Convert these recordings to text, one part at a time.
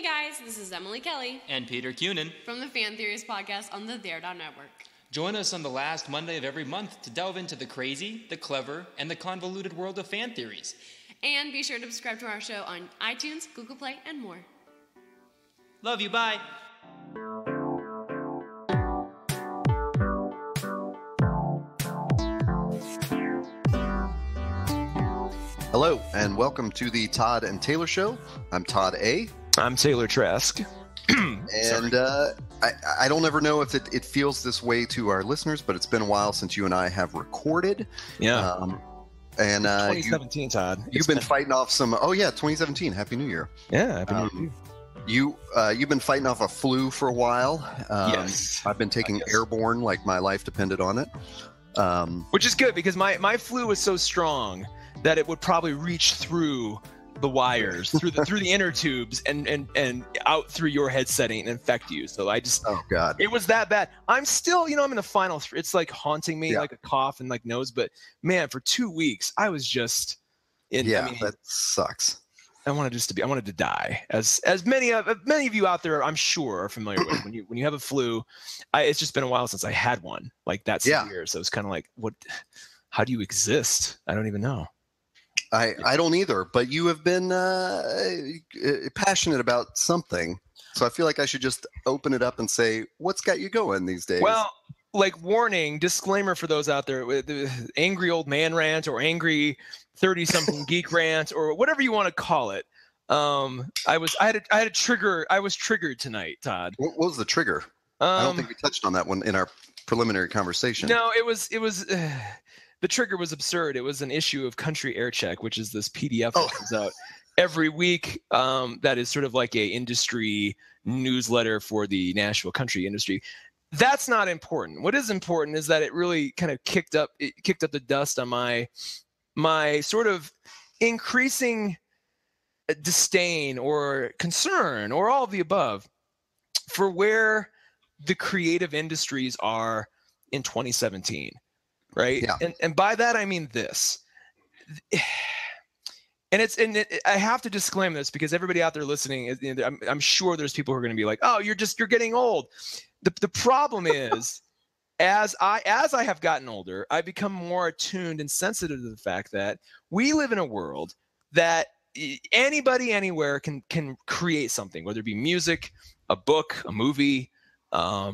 guys, this is Emily Kelly and Peter Cunin from the Fan Theories podcast on the There.network. Join us on the last Monday of every month to delve into the crazy, the clever, and the convoluted world of fan theories. And be sure to subscribe to our show on iTunes, Google Play, and more. Love you, bye. Hello, and welcome to the Todd and Taylor Show. I'm Todd A. I'm Taylor Trask. And I don't ever know if it feels this way to our listeners, but it's been a while since you and I have recorded. Yeah. And 2017, Todd. You've been fighting off some. Oh yeah, 2017. Happy New Year. Yeah, Happy New Year. You've been fighting off a flu for a while. Yes. I've been taking Airborne like my life depended on it. Which is good because my flu was so strong that it would probably reach through the wires, through the inner tubes, and out through your head setting and infect you. So oh god, it was that bad. I'm still, I'm in the final three. It's like haunting me, like a cough and like nose. But man, for 2 weeks, I was just in. Yeah, that sucks. I wanted to die. As many of you out there, I'm sure, are familiar with when you have a flu. It's just been a while since I had one like that severe. So it's kind of like, what? How do you exist? I don't even know. I don't either, but you have been passionate about something, so I feel like I should just open it up and say, what's got you going these days? Well, like disclaimer for those out there with the angry old man rant or angry 30-something geek rant or whatever you want to call it. I had a trigger. I was triggered tonight, Todd. What was the trigger? I don't think we touched on that one in our preliminary conversation. No, it was. The trigger was absurd. It was an issue of Country Air Check, which is this PDF that comes out every week. That is sort of like a industry newsletter for the Nashville country industry. That's not important. What is important is that it really kind of kicked up the dust on my sort of increasing disdain or concern or all of the above for where the creative industries are in 2017. Right. Yeah. And by that, I mean this. I have to disclaim this because everybody out there listening, I'm sure there's people who are going to be like, oh, you're getting old. The problem is, as I have gotten older, I become more attuned and sensitive to the fact that we live in a world that anybody anywhere can create something, whether it be music, a book, a movie, a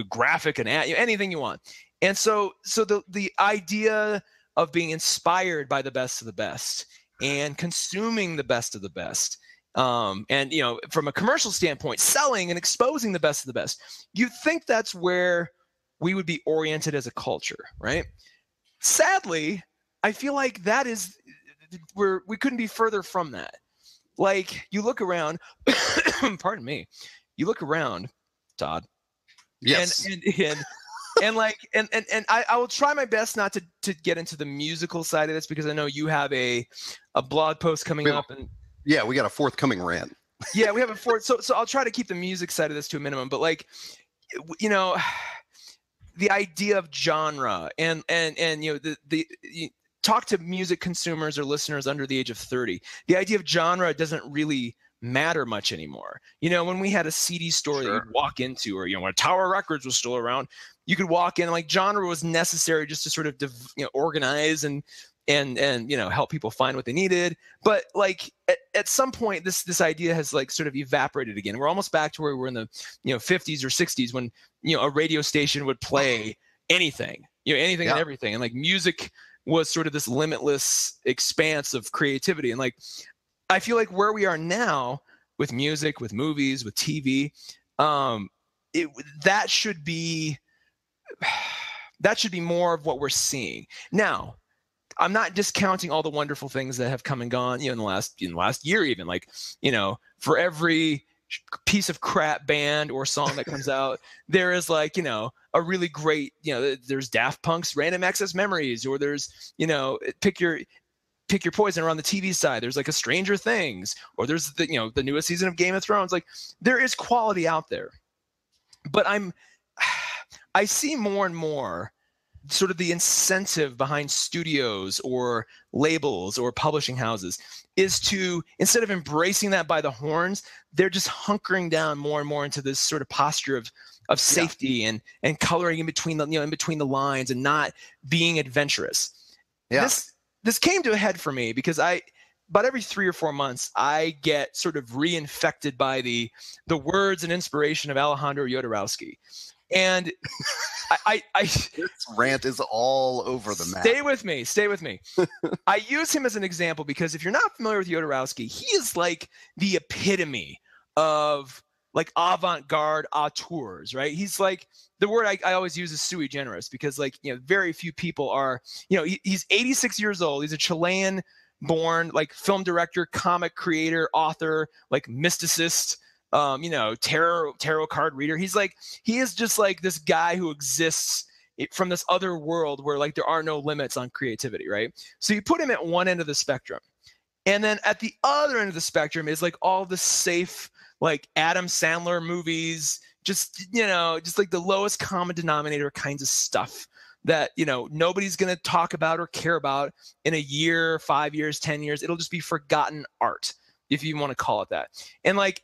graphic, an ad, anything you want. And so the idea of being inspired by the best of the best and consuming the best of the best, and from a commercial standpoint, selling and exposing the best of the best, you think that's where we would be oriented as a culture, right? Sadly, I feel like that is where we couldn't be further from that. Like you look around, pardon me, you look around, Todd. Yes. And I will try my best not to get into the musical side of this because I know you have a blog post coming up and yeah, we got a forthcoming rant. Yeah, we have a fourth. So I'll try to keep the music side of this to a minimum. But like, the idea of genre and you talk to music consumers or listeners under the age of 30. The idea of genre doesn't really matter much anymore. When we had a CD store that you'd walk into, or when Tower Records was still around, you could walk in, like genre was necessary just to sort of organize and help people find what they needed. But like at some point this idea has like sort of evaporated again. We're almost back to where we were in the 50s or 60s when a radio station would play anything and everything, and like music was sort of this limitless expanse of creativity. And like I feel like where we are now with music, with movies, with TV, that should be more of what we're seeing now. I'm not discounting all the wonderful things that have come and gone, in the last year, even like, for every piece of crap band or song that comes out, there is like, a really great, there's Daft Punk's Random Access Memories, or there's, pick your poison. Or on the TV side, there's like a Stranger Things, or there's the newest season of Game of Thrones. Like there is quality out there, but I see more and more sort of the incentive behind studios or labels or publishing houses is to, instead of embracing that by the horns, they're just hunkering down more and more into this sort of posture of safety and coloring in between the lines and not being adventurous. Yeah. This came to a head for me because about every 3 or 4 months, I get sort of reinfected by the words and inspiration of Alejandro Jodorowsky. And this rant is all over the map. Stay with me. I use him as an example because if you're not familiar with Jodorowsky, he is like the epitome of like avant-garde auteurs, right? He's like, the word I always use is sui generis because like, very few people are, he's 86 years old. He's a Chilean born like film director, comic creator, author, like mysticist, tarot card reader. He is just like this guy who exists from this other world where like there are no limits on creativity, right? So you put him at one end of the spectrum. And then at the other end of the spectrum is like all the safe, like Adam Sandler movies, just like the lowest common denominator kinds of stuff that, nobody's going to talk about or care about in a year, 5 years, 10 years. It'll just be forgotten art, if you want to call it that. And like,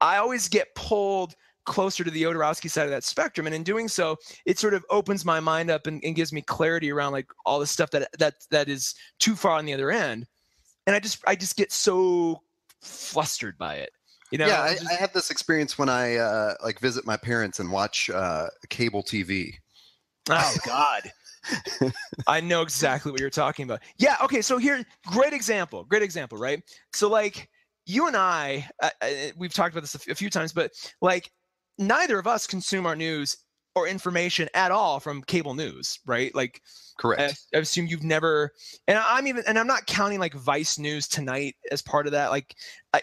I always get pulled closer to the Jodorowsky side of that spectrum. And in doing so, it sort of opens my mind up and gives me clarity around like all the stuff that is too far on the other end. And I just get so flustered by it. I have this experience when I like visit my parents and watch cable TV. Oh God. I know exactly what you're talking about. Yeah. Okay. So here, great example, right? So like you and I, we've talked about this a few times, but like neither of us consume our news or information at all from cable news, right? Like, correct. I assume you've never, and I'm not counting like Vice News Tonight as part of that. Like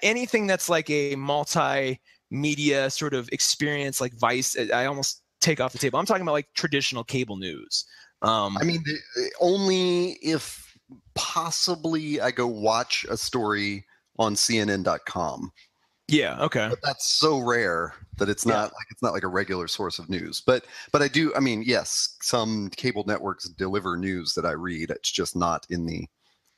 anything that's like a multimedia sort of experience, like Vice, I almost take off the table. I'm talking about like traditional cable news. Only if possibly I go watch a story on CNN.com. Yeah. Okay. But that's so rare that it's not like a regular source of news. But I do. yes, some cable networks deliver news that I read. It's just not in the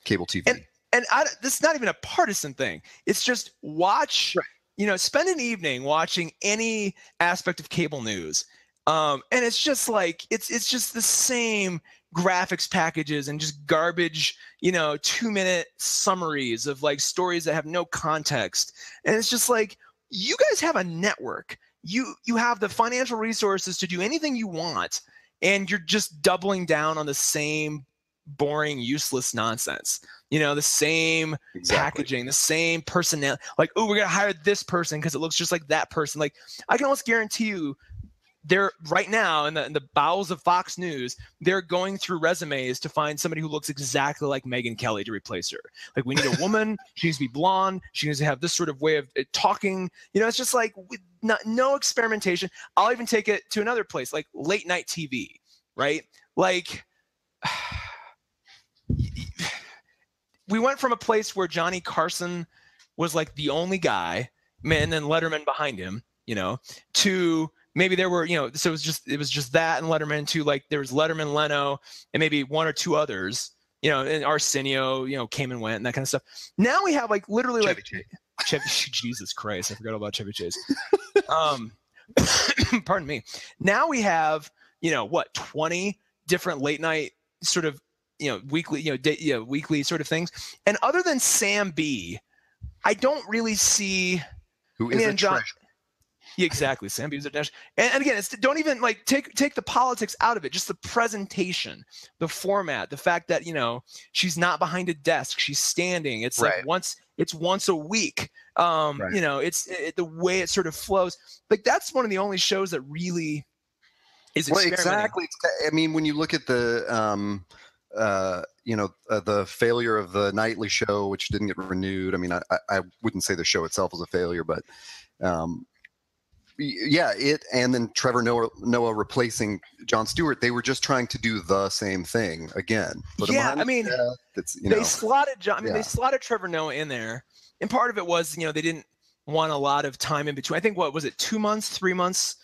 cable TV. And this is not even a partisan thing. It's just watch. Right. Spend an evening watching any aspect of cable news, and it's just like it's just the same graphics packages and just garbage, 2-minute summaries of like stories that have no context. And it's just like, you guys have a network. You have the financial resources to do anything you want. And you're just doubling down on the same boring, useless nonsense. The same packaging, the same personnel. Like, oh, we're going to hire this person because it looks just like that person. Like, I can almost guarantee you, they're right now in the bowels of Fox News, they're going through resumes to find somebody who looks exactly like Megyn Kelly to replace her. Like, we need a woman. She needs to be blonde. She needs to have this sort of way of talking. It's just like no experimentation. I'll even take it to another place, like late night TV, right? Like we went from a place where Johnny Carson was like the only guy, and then Letterman behind him, to maybe there were, so it was just that and Letterman too. Like there was Letterman, Leno, and maybe one or two others, and Arsenio, came and went and that kind of stuff. Now we have like literally Chevy, Jesus Christ, I forgot about Chevy Chase. Pardon me. Now we have, 20 different late night sort of, weekly, weekly sort of things. And other than Sam B, I don't really see who is a treasure. Yeah, exactly. Sam Beavis at Dash. And again, don't even like take the politics out of it. Just the presentation, the format, the fact that, she's not behind a desk. She's standing. It's like once a week. It's the way it sort of flows. Like that's one of the only shows that really is experimenting. Well, exactly. When you look at the, the failure of the nightly show, which didn't get renewed. I wouldn't say the show itself was a failure, but, it and then Trevor Noah replacing Jon Stewart, they were just trying to do the same thing again. They slotted they slotted Trevor Noah in there, and part of it was they didn't want a lot of time in between. I think 2 months, 3 months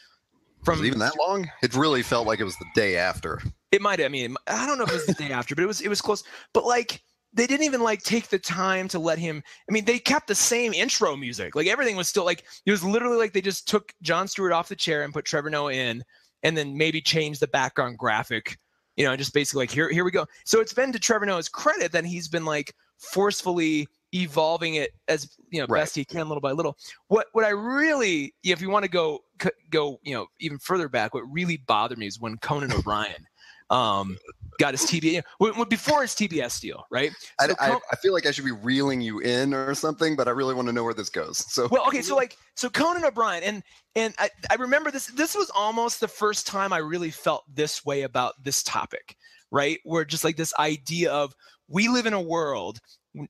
from was it even that long? It really felt like it was the day after. It might. I mean, I don't know if it was the day after, but it was close. But like, they didn't even like take the time to let him. I mean, they kept the same intro music. Like everything was still like, it was literally like they just took Jon Stewart off the chair and put Trevor Noah in, and then maybe changed the background graphic. You know, just basically like here we go. So it's been to Trevor Noah's credit that he's been like forcefully evolving it as best he can, little by little. What I really, if you want to go even further back, what really bothered me is when Conan O'Brien got his TBS before his TBS deal, right? So I feel like I should be reeling you in or something, but I really want to know where this goes. So so Conan O'Brien and I remember this was almost the first time I really felt this way about this topic, right? Where just like this idea of we live in a world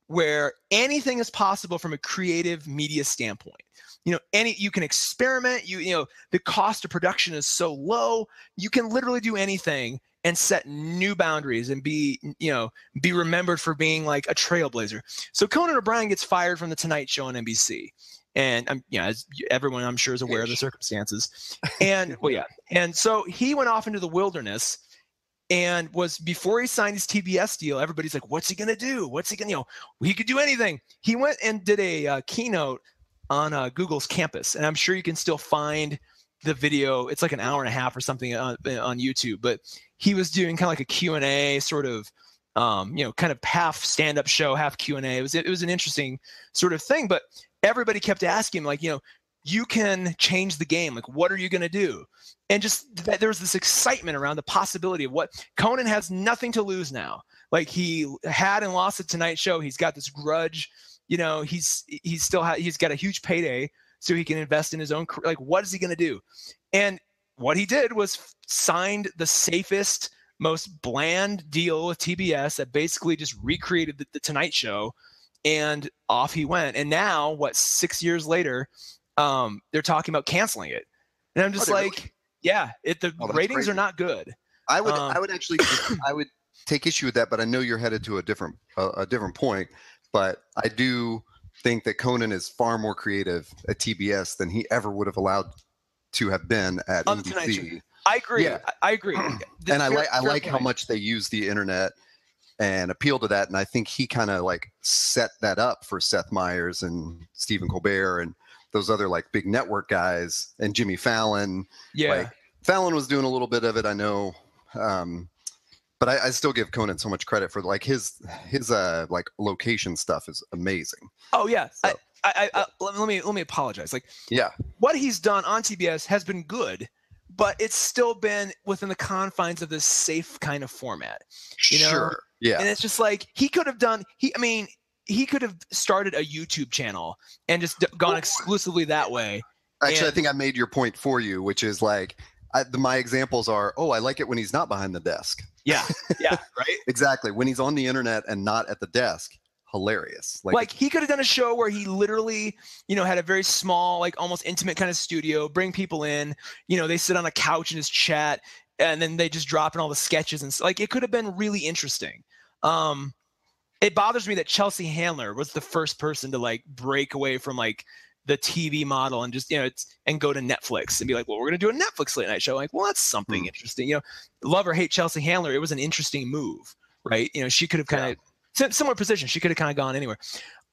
where anything is possible from a creative media standpoint. You can experiment, the cost of production is so low, you can literally do anything and set new boundaries and be remembered for being like a trailblazer. So Conan O'Brien gets fired from the Tonight Show on NBC. And as everyone I'm sure is aware of the circumstances. And and so he went off into the wilderness and before he signed his TBS deal, everybody's like, what's he going to do? What's he going to, he could do anything. He went and did a keynote on Google's campus. And I'm sure you can still find the video. It's like an hour and a half or something on YouTube, but he was doing kind of like a Q&A sort of, kind of half stand-up show, half Q&A. It was an interesting sort of thing, but everybody kept asking him, like, you can change the game. Like, what are you going to do? And just that there was this excitement around the possibility of what Conan has nothing to lose now. Like he had and lost the Tonight Show. He's got this grudge, he's got a huge payday so he can invest in his own career. Like, what is he going to do? And what he did was signed the safest, most bland deal with TBS that basically just recreated the Tonight Show, and off he went. And now, 6 years later, they're talking about canceling it. And I'm just like, really? Yeah, the ratings crazy. Are not good. I would actually, I would take issue with that, but I know you're headed to a different point. But I do think that Conan is far more creative at TBS than he ever would have allowed to have been at NBC. I agree. Yeah. I agree. And I like how much they use the internet and appeal to that. And I think he kind of like set that up for Seth Meyers and Stephen Colbert and those other like big network guys and Jimmy Fallon. Yeah. Like, Fallon was doing a little bit of it, I know. But I still give Conan so much credit for like his like location stuff is amazing. Oh yeah. So, let me apologize. Like, yeah, what he's done on TBS has been good, but it's still been within the confines of this safe kind of format. Sure. Yeah. And it's just like he could have done. He could have started a YouTube channel and just gone exclusively that way. Actually, I think I made your point for you, which is like my examples are, I like it when he's not behind the desk. Yeah, right? Exactly. When he's on the internet and not at the desk, hilarious. Like he could have done a show where he literally, had a very small, like almost intimate kind of studio, bring people in, they sit on a couch and just chat, and then they just drop in all the sketches and like it could have been really interesting. It bothers me that Chelsea Handler was the first person to like break away from like the TV model and just, and go to Netflix and be like, well, we're going to do a Netflix late night show. Like, well, that's something interesting, love or hate Chelsea Handler. It was an interesting move, right? She could have kind of similar position. She could have kind of gone anywhere.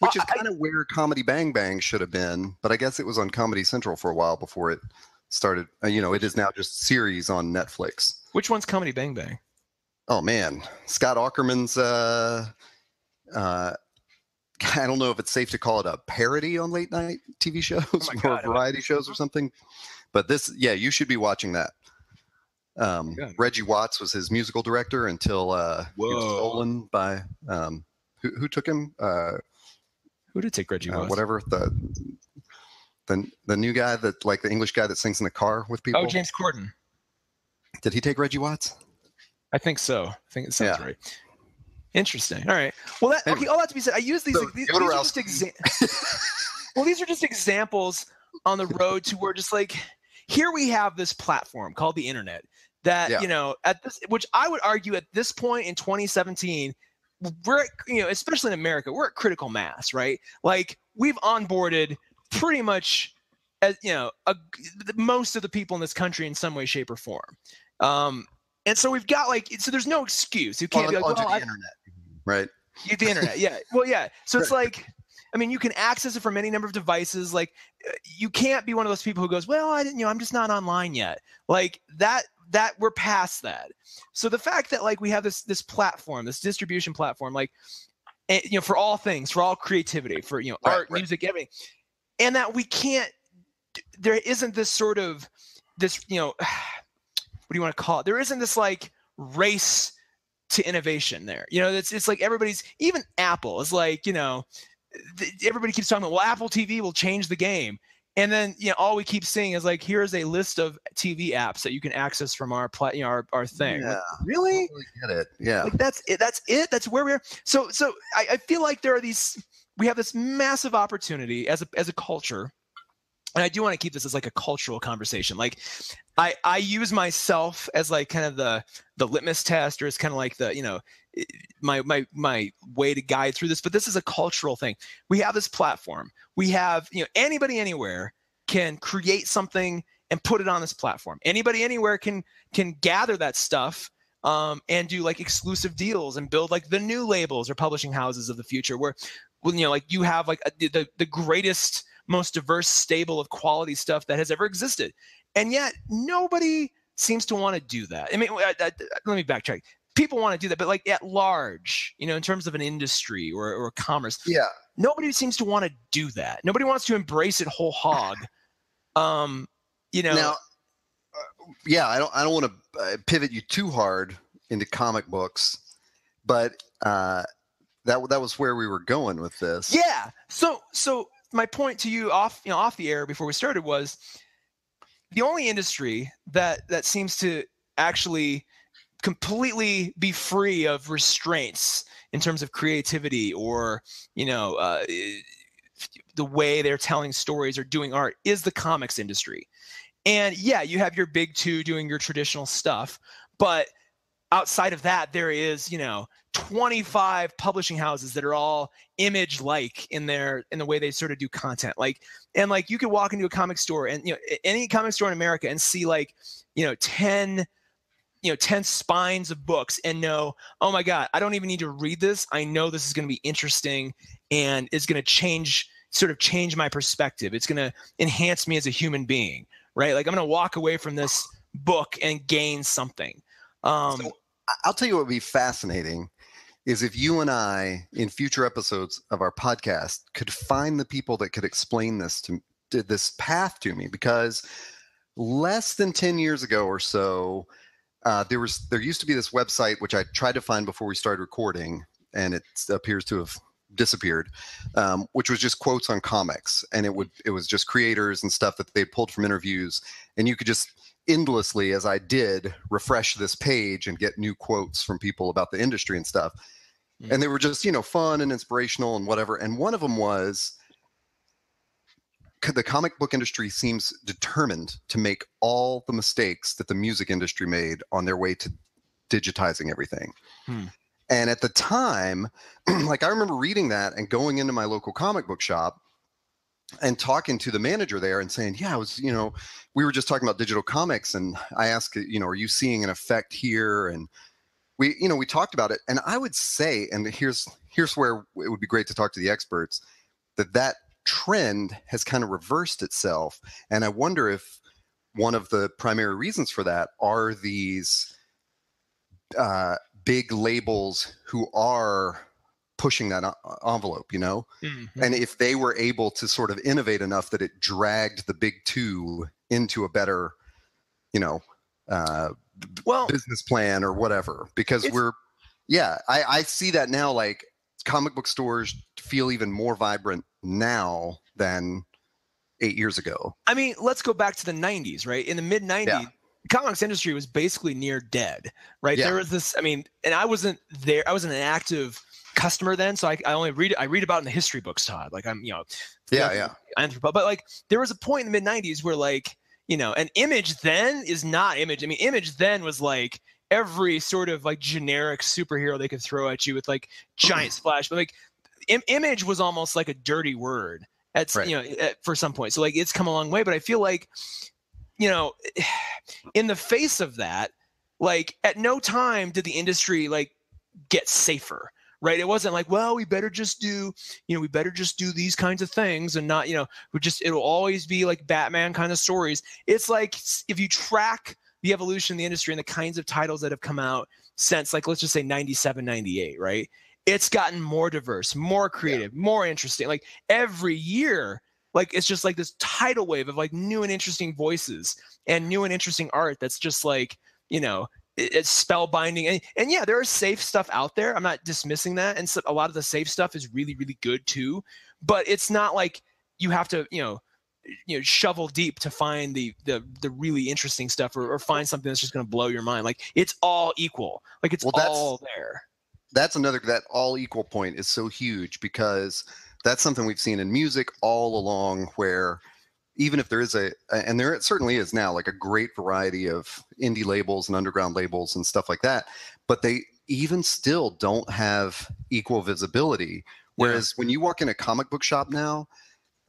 Which is kind of where Comedy Bang Bang should have been, but I guess it was on Comedy Central for a while before it started. It is now just series on Netflix. Which one's Comedy Bang Bang? Oh man, Scott Aukerman's, I don't know if it's safe to call it a parody on late night TV shows or variety shows or something, but you should be watching that. Reggie Watts was his musical director until he was stolen by who took him? Who did take Reggie Watts? Whatever the new guy that like the English guy that sings in the car with people. Oh, James Corden. Did he take Reggie Watts? I think so. I think it sounds right. Interesting. All right. Well, all that to be said, I use these. These are just these are just examples on the road to where just like here we have this platform called the internet that at this, which I would argue at this point in 2017, we're especially in America, we're at critical mass, right? Like we've onboarded pretty much as most of the people in this country in some way, shape, or form. And so we've got like, so there's no excuse. You can't be like, onto well, the internet, right? The internet, yeah. Well, yeah. So it's like, I mean, you can access it from any number of devices. Like, you can't be one of those people who goes, well, I didn't, I'm just not online yet. Like that we're past that. So the fact that like we have this platform, this distribution platform, like, for all things, for all creativity, for, art, music, everything, and that we can't, there isn't this sort of this, what do you want to call it? There isn't this like race to innovation there. It's like everybody's, even Apple is like, everybody keeps talking about, well, Apple TV will change the game. And then, all we keep seeing is like, here's a list of TV apps that you can access from our thing. Yeah. Like, really? I totally get it. Yeah. Like that's it. That's where we're. So I feel like we have this massive opportunity as a culture. And I do want to keep this as like a cultural conversation. Like I use myself as like kind of the litmus test, or as kind of like the, my way to guide through this. But this is a cultural thing. We have this platform. We have, anybody anywhere can create something and put it on this platform. Anybody anywhere can gather that stuff and do like exclusive deals and build like the new labels or publishing houses of the future, where, like you have like the greatest, most diverse stable of quality stuff that has ever existed. And yet nobody seems to want to do that. I mean, let me backtrack. People want to do that, but like at large, in terms of an industry or commerce, nobody seems to want to do that. Nobody wants to embrace it whole hog. Now, I don't want to pivot you too hard into comic books, but that was where we were going with this. Yeah. So my point to you off the air before we started was, the only industry that seems to actually completely be free of restraints in terms of creativity or, the way they're telling stories or doing art is the comics industry. And yeah, you have your big two doing your traditional stuff, but outside of that, there is, 25 publishing houses that are all image-like in the way they sort of do content. And you could walk into a comic store and, any comic store in America and see 10 spines of books and know, oh my God, I don't even need to read this. I know this is going to be interesting and it's going to change my perspective. It's going to enhance me as a human being, right? Like I'm going to walk away from this book and gain something. So I'll tell you what would be fascinating is if you and I, in future episodes of our podcast, could find the people that could explain this path to me, because less than 10 years ago or so, there used to be this website, which I tried to find before we started recording, and it appears to have disappeared, which was just quotes on comics. And it was just creators and stuff that they pulled from interviews. And you could just endlessly, as I did, refresh this page and get new quotes from people about the industry and stuff. And they were just, fun and inspirational and whatever. And one of them was, the comic book industry seems determined to make all the mistakes that the music industry made on their way to digitizing everything. And at the time, like I remember reading that and going into my local comic book shop and talking to the manager there and saying, yeah, I was, we were just talking about digital comics. And I asked, are you seeing an effect here? And we talked about it. And I would say, and here's where it would be great to talk to the experts, that trend has kind of reversed itself. And I wonder if one of the primary reasons for that are these big labels who are pushing that envelope, and if they were able to sort of innovate enough that it dragged the big two into a better, business plan or whatever, because I see that now, like comic book stores feel even more vibrant now than 8 years ago. I mean, let's go back to the 90s, right? In the mid 90s, the comics industry was basically near dead, right? There was this, and I wasn't there. I wasn't an active customer then. So I only read about it in the history books, Todd. Like I'm, but like there was a point in the mid 90s where an Image then is not Image. I mean, Image then was like every sort of like generic superhero they could throw at you with like giant splash, but like Image was almost like a dirty word for some point. So like it's come a long way, but I feel like, in the face of that, like at no time did the industry like get safer, right? It wasn't like, well, we better just do these kinds of things and not, it'll always be like Batman kind of stories. It's like, if you track the evolution of the industry and the kinds of titles that have come out since, like, let's just say 97, 98, right? It's gotten more diverse, more creative, more interesting. Like every year, like it's just like this tidal wave of like new and interesting voices and new and interesting art that's just like, it's spellbinding. And yeah, there is safe stuff out there. I'm not dismissing that. And so a lot of the safe stuff is really, really good too. But it's not like you have to, shovel deep to find the really interesting stuff or find something that's just going to blow your mind. Like it's all equal. Like it's all there. That's that all equal point is so huge, because that's something we've seen in music all along, where even if there is and there certainly is now, like a great variety of indie labels and underground labels and stuff like that, but they even still don't have equal visibility. Whereas when you walk in a comic book shop now,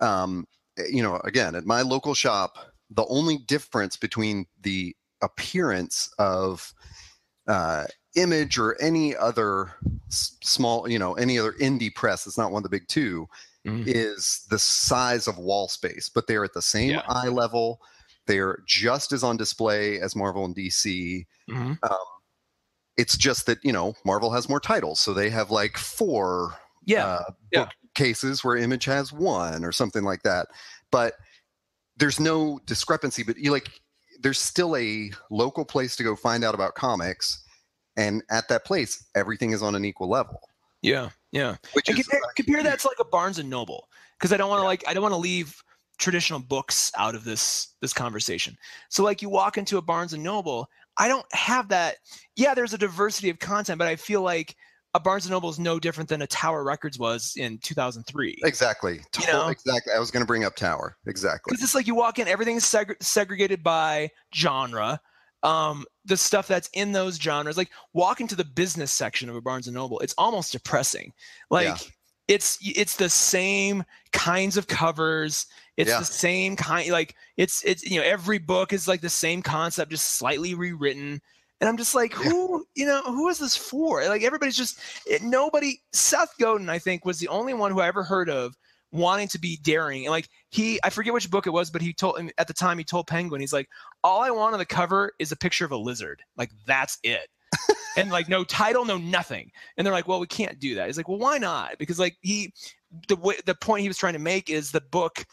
again, at my local shop, the only difference between the appearance of Image or any other small, any other indie press that's not one of the big two, is the size of wall space. But they're at the same eye level. They're just as on display as Marvel and DC. It's just that, Marvel has more titles. So they have like 4 book cases where Image has 1 or something like that. But there's no discrepancy. But there's still a local place to go find out about comics. And at that place, everything is on an equal level. Yeah. Which is compare that to like a Barnes and Noble, because I don't want to I don't want to leave traditional books out of this conversation. So like you walk into a Barnes and Noble, I don't have that. Yeah, there's a diversity of content, but I feel like a Barnes and Noble is no different than a Tower Records was in 2003. Exactly. Exactly. I was going to bring up Tower. Exactly. Because it's like you walk in, everything's segregated by genre. The stuff that's in those genres, like walk into the business section of a Barnes and Noble, it's almost depressing. It's the same kinds of covers. It's the same kind, like it's every book is like the same concept, just slightly rewritten. And I'm just like, who is this for? Like everybody's nobody. Seth Godin, I think, was the only one who I ever heard of wanting to be daring. And like I forget which book it was, but he told Penguin, he's like, all I want on the cover is a picture of a lizard. Like that's it. And like no title, no nothing. And they're like, well, we can't do that. He's like, well, why not? Because like the point he was trying to make is the book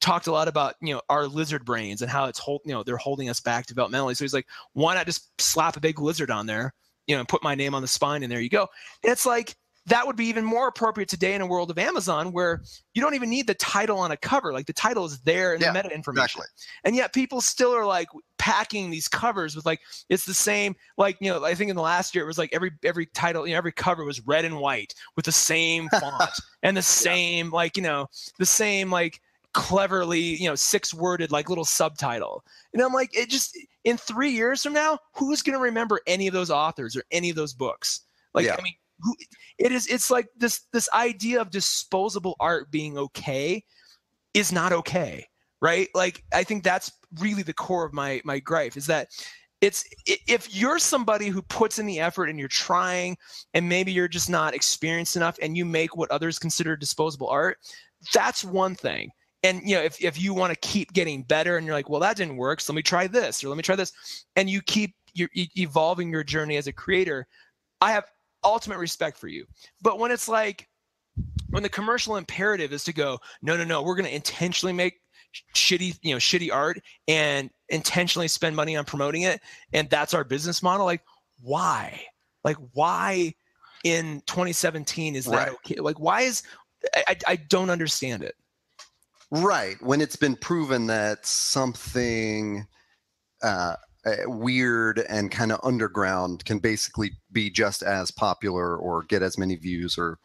talked a lot about, our lizard brains and how it's they're holding us back developmentally. So he's like, why not just slap a big lizard on there, and put my name on the spine and there you go. And it's like, that would be even more appropriate today in a world of Amazon, where you don't even need the title on a cover. Like the title is there in the meta information. Exactly. And yet people still are like packing these covers with like, it's the same, like, I think in the last year, it was like every title, every cover was red and white with the same font and the same, the same, like cleverly, 6-worded, like little subtitle. And I'm like, it just, in 3 years from now, who's going to remember any of those authors or any of those books? I mean, it's like this idea of disposable art being okay is not okay, right? Like I think that's really the core of my gripe, is that if you're somebody who puts in the effort and you're trying, and maybe you're just not experienced enough and you make what others consider disposable art, that's one thing. And if you want to keep getting better and you're like, well, that didn't work, so let me try this, or let me try this, and you're evolving your journey as a creator, I have ultimate respect for you. But when it's like, when the commercial imperative is to go, no, we're going to intentionally make shitty art and intentionally spend money on promoting it, and that's our business model. Like, why? Like, why in 2017 is that okay? Like, why is I don't understand it. Right. When it's been proven that something weird and kind of underground can basically be just as popular or get as many views or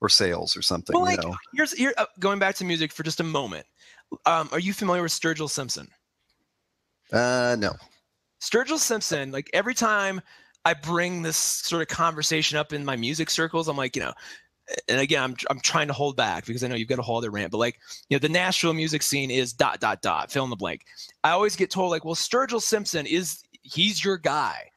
sales or something. Well, like, here's going back to music for just a moment. Are you familiar with Sturgill Simpson? No. Sturgill Simpson, like every time I bring this sort of conversation up in my music circles, I'm like, and again, I'm trying to hold back because I know you've got a whole other rant, but like, the Nashville music scene is ... fill in the blank. I always get told like, well, Sturgill Simpson he's your guy.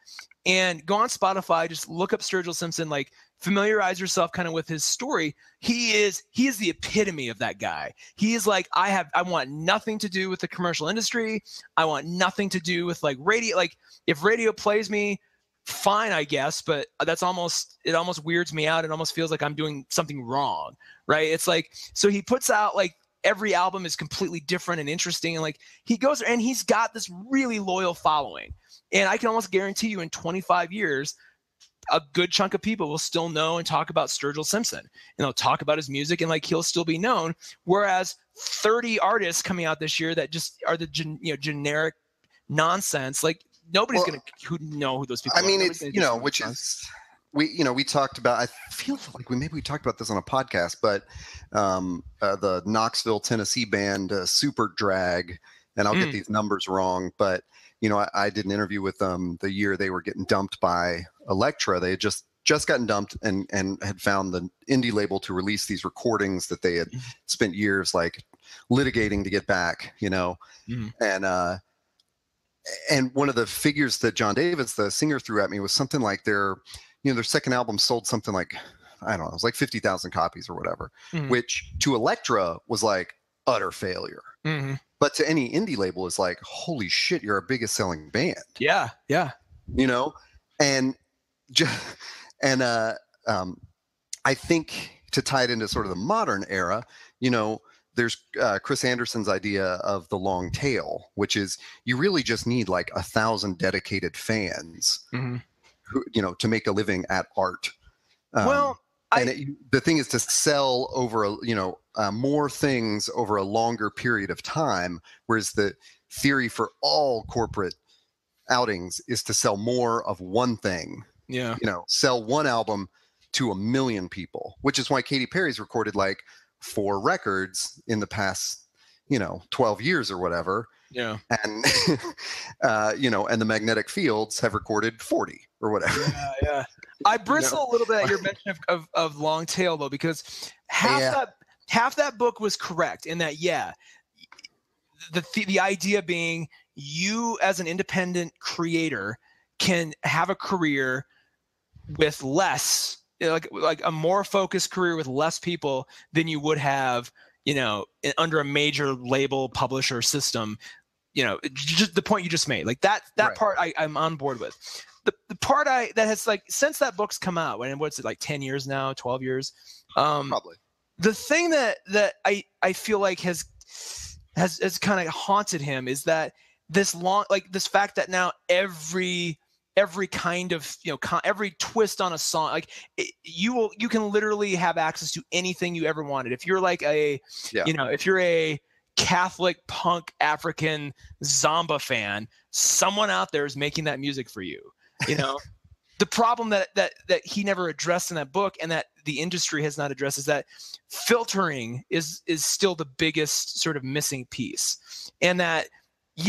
and go on Spotify, just look up Sturgill Simpson, like familiarize yourself kind of with his story. He is the epitome of that guy. He is like, I want nothing to do with the commercial industry. I want nothing to do with like radio. Like if radio plays me, fine, I guess, but it almost weirds me out. It almost feels like I'm doing something wrong, right? It's like, so he puts out like every album is completely different and interesting. And like he goes and he's got this really loyal following. And I can almost guarantee you in 25 years, a good chunk of people will still know and talk about Sturgill Simpson, and they'll talk about his music, and like he'll still be known. Whereas 30 artists coming out this year that just are the generic nonsense, like nobody's going to know who those people are. I mean, it's, which is, we talked about, I feel like we talked about this on a podcast, but the Knoxville, Tennessee band Super Drag, and I'll get these numbers wrong, but I did an interview with them the year they were getting dumped by Elektra. They had just gotten dumped and had found the indie label to release these recordings that they had spent years like litigating to get back, and one of the figures that John Davis, the singer, threw at me was something like their second album sold something like, I don't know, it was like 50,000 copies or whatever, which to Elektra was like utter failure. But to any indie label is like, holy shit, you're our biggest selling band. Yeah. Yeah. And I think to tie it into sort of the modern era, there's Chris Anderson's idea of the long tail, which is you really just need like 1,000 dedicated fans who, to make a living at art. The thing is to sell over more things over a longer period of time, whereas the theory for all corporate outings is to sell more of one thing. Yeah. Sell one album to 1 million people, which is why Katy Perry's recorded like 4 records in the past, 12 years or whatever. Yeah. And, and the Magnetic Fields have recorded 40 or whatever. Yeah. Yeah. I bristle a little bit at your mention of Long Tail, though, because half that book was correct in that, the idea being you as an independent creator can have a career with less, like a more focused career with less people than you would have, under a major label publisher system. Just the point you just made, like that right. Part I'm on board with. The part that has like since that book's come out, and what's it like 10 years now, 12 years? Probably. The thing that I feel like has kind of haunted him is that this fact that now every kind of every twist on a song, like you can literally have access to anything you ever wanted. If you're like if you're a Catholic punk African Zamba fan, someone out there is making that music for you. The problem that he never addressed in that book, and that the industry has not addressed, is that filtering is still the biggest sort of missing piece. And that,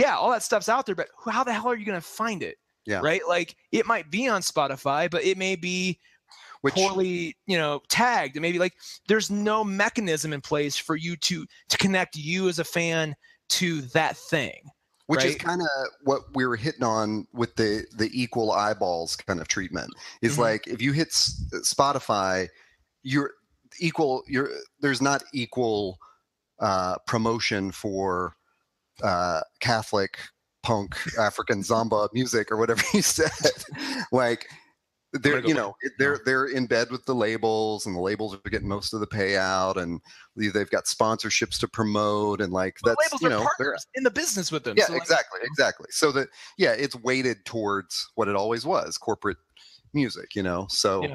all that stuff's out there, but how the hell are you going to find it? Yeah. Right. Like it might be on Spotify, but it may be poorly, tagged. It may be like there's no mechanism in place for you to connect you as a fan to that thing. Which right? is kind of what we were hitting on with the equal eyeballs kind of treatment. Is like if you hit Spotify, there's not equal promotion for Catholic punk African Zamba music or whatever you said. Like they're in bed with the labels, and the labels are getting most of the payout, and they've got sponsorships to promote, and like that's labels are partners in the business with them. Yeah, so exactly. So that it's weighted towards what it always was, corporate music. So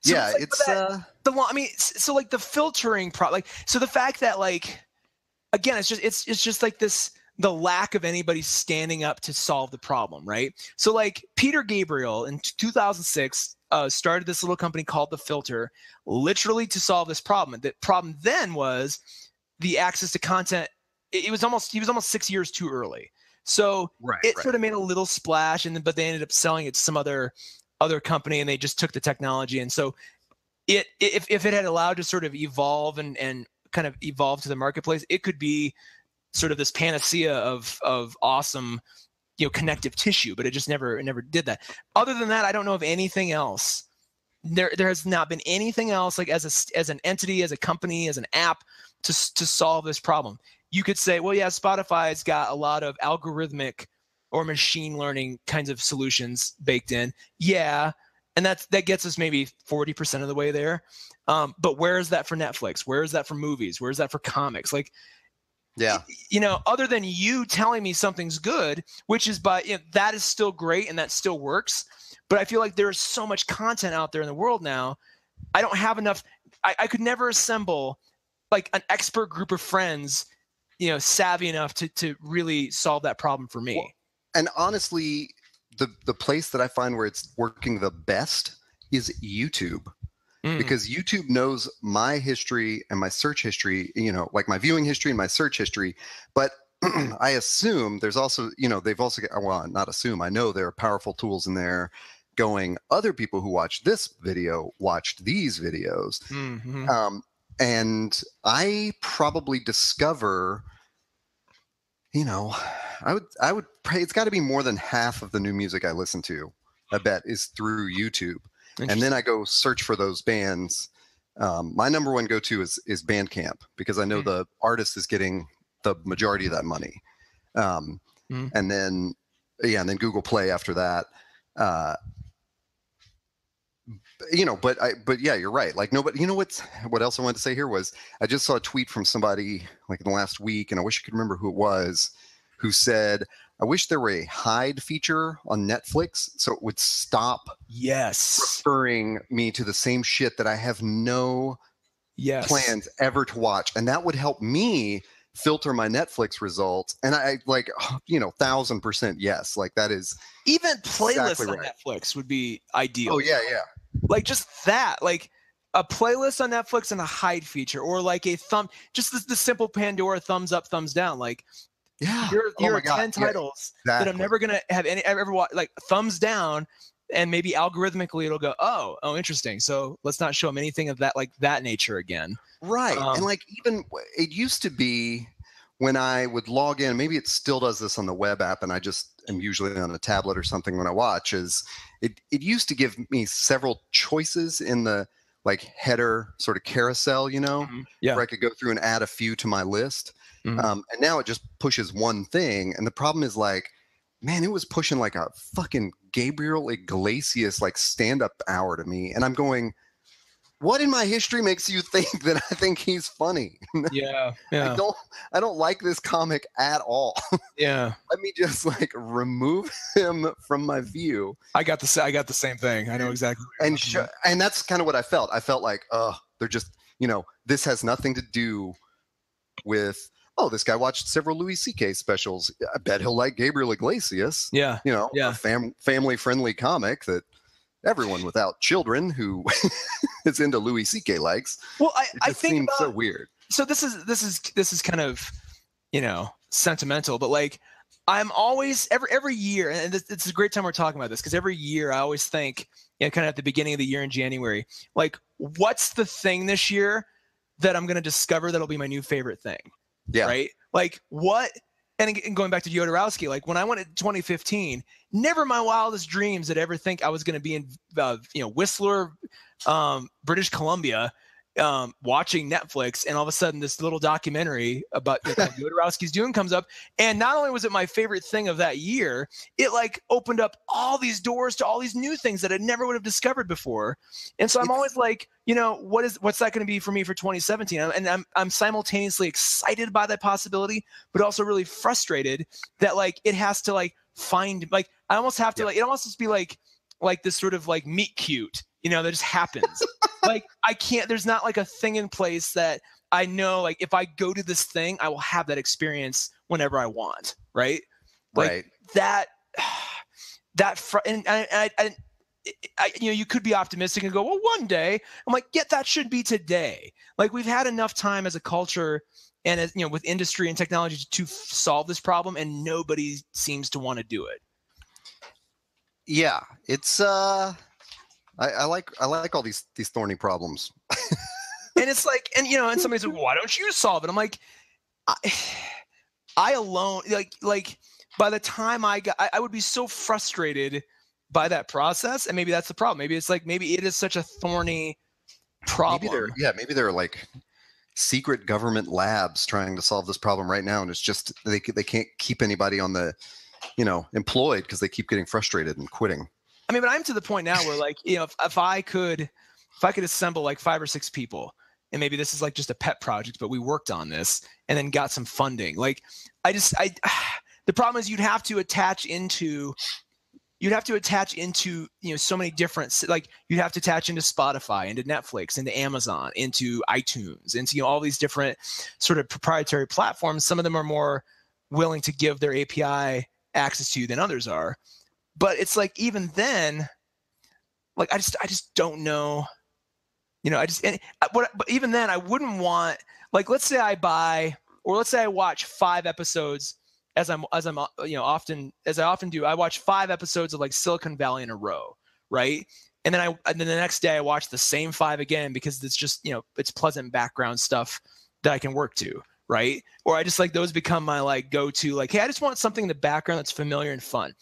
yeah, so like the filtering so the fact that like again it's just like this. The lack of anybody standing up to solve the problem, right? So like Peter Gabriel in 2006 started this little company called The Filter, literally to solve this problem. The problem then was the access to content. He was almost 6 years too early. So it sort of made a little splash, but they ended up selling it to some other company, and they just took the technology. And so if it had allowed to sort of evolve and kind of evolve to the marketplace, it could be sort of this panacea of awesome connective tissue, but it just never did that. Other than that, I don't know of anything else. There has not been anything else like as an entity, as a company, as an app to solve this problem. You could say, well, yeah, Spotify's got a lot of algorithmic or machine learning kinds of solutions baked in. Yeah. And that gets us maybe 40% of the way there. But where is that for Netflix? Where is that for movies? Where is that for comics? Like, yeah, other than you telling me something's good, which is that is still great and that still works. But I feel like there's so much content out there in the world now. I don't have enough. I could never assemble like an expert group of friends, savvy enough to really solve that problem for me. Well, and honestly, the place that I find where it's working the best is YouTube. Because YouTube knows my history and my search history, like my viewing history and my search history. But I assume there's also, they've also got, well, not assume, I know there are powerful tools in there going, other people who watched this video watched these videos. Mm-hmm. And I probably discover, I would pray it's got to be more than half of the new music I listen to, I bet, is through YouTube. And then I go search for those bands. My number one go-to is Bandcamp, because I know the artist is getting the majority of that money. And then Google Play after that. But yeah, you're right. Like nobody, what else I wanted to say here was I just saw a tweet from somebody like in the last week, and I wish I could remember who it was, who said, I wish there were a hide feature on Netflix so it would stop referring me to the same shit that I have no plans ever to watch. And that would help me filter my Netflix results. And I 1,000% yes. Like that is even playlists exactly on right. Netflix would be ideal. Oh yeah. Like just that, like a playlist on Netflix and a hide feature, or like a just the simple Pandora thumbs up, thumbs down. Like, yeah, here are 10 titles that I'm never gonna have ever watch. Like thumbs down, and maybe algorithmically it'll go, oh, interesting. So let's not show them anything of that, like that nature again. Right, and like even it used to be when I would log in. Maybe it still does this on the web app, and I just am usually on a tablet or something when I watch. Is it used to give me several choices in the like header sort of carousel, where I could go through and add a few to my list. And now it just pushes one thing. And the problem is like, man, it was pushing like a fucking Gabriel Iglesias like stand-up hour to me. And I'm going, what in my history makes you think that I think he's funny? Yeah. I don't like this comic at all. Yeah. Let me just like remove him from my view. I got the same thing. I know exactly. And that's kind of what I felt. I felt like, they're just, this has nothing to do with, this guy watched several Louis C.K. specials. I bet he'll like Gabriel Iglesias. Yeah. A family-friendly comic that everyone without children who is into Louis C.K. likes. Well, I think seems so weird. So this is kind of, sentimental, but like I'm always every year, and it's a great time we're talking about this, because every year I always think, kind of at the beginning of the year in January, like what's the thing this year that I'm going to discover that'll be my new favorite thing? Yeah. Right. Like what? And going back to Jodorowsky, like when I went in 2015, never in my wildest dreams did I ever think I was going to be in, Whistler, British Columbia, watching Netflix, and all of a sudden this little documentary about Jodorowsky's Dune comes up, and not only was it my favorite thing of that year, it like opened up all these doors to all these new things that I never would have discovered before. And so I'm always like, what's that going to be for me for 2017? And I'm simultaneously excited by that possibility, but also really frustrated that like it has to like find, like I almost have to like, it almost just be like this sort of like meet cute, that just happens. Like I can't, there's not like a thing in place that I know, like if I go to this thing, I will have that experience whenever I want. Right. Like you could be optimistic and go, well, one day. I'm like, that should be today. Like we've had enough time as a culture and as, with industry and technology to solve this problem, and nobody seems to want to do it. Yeah. It's, I like all these thorny problems. And it's like, and somebody's like, well, why don't you solve it? I'm like, I alone, like by the time I would be so frustrated by that process. And maybe that's the problem. Maybe it's like, maybe it is such a thorny problem. Maybe there are like secret government labs trying to solve this problem right now. And it's just, they can't keep anybody on the, employed because they keep getting frustrated and quitting. I mean, but I'm to the point now where like, if I could assemble like 5 or 6 people, and maybe this is like just a pet project, but we worked on this and then got some funding. Like the problem is you'd have to attach into, so many different, like you'd have to attach into Spotify, into Netflix, into Amazon, into iTunes, into, all these different sort of proprietary platforms. Some of them are more willing to give their API access to you than others are. But it's like, even then, like, I just don't know. But even then, I wouldn't want, like, let's say I watch 5 episodes as I often do. I watch 5 episodes of like Silicon Valley in a row, right? And then the next day I watch the same 5 again because it's just, it's pleasant background stuff that I can work to, right? Or I just like those become my like go-to, like, hey, I just want something in the background that's familiar and fun.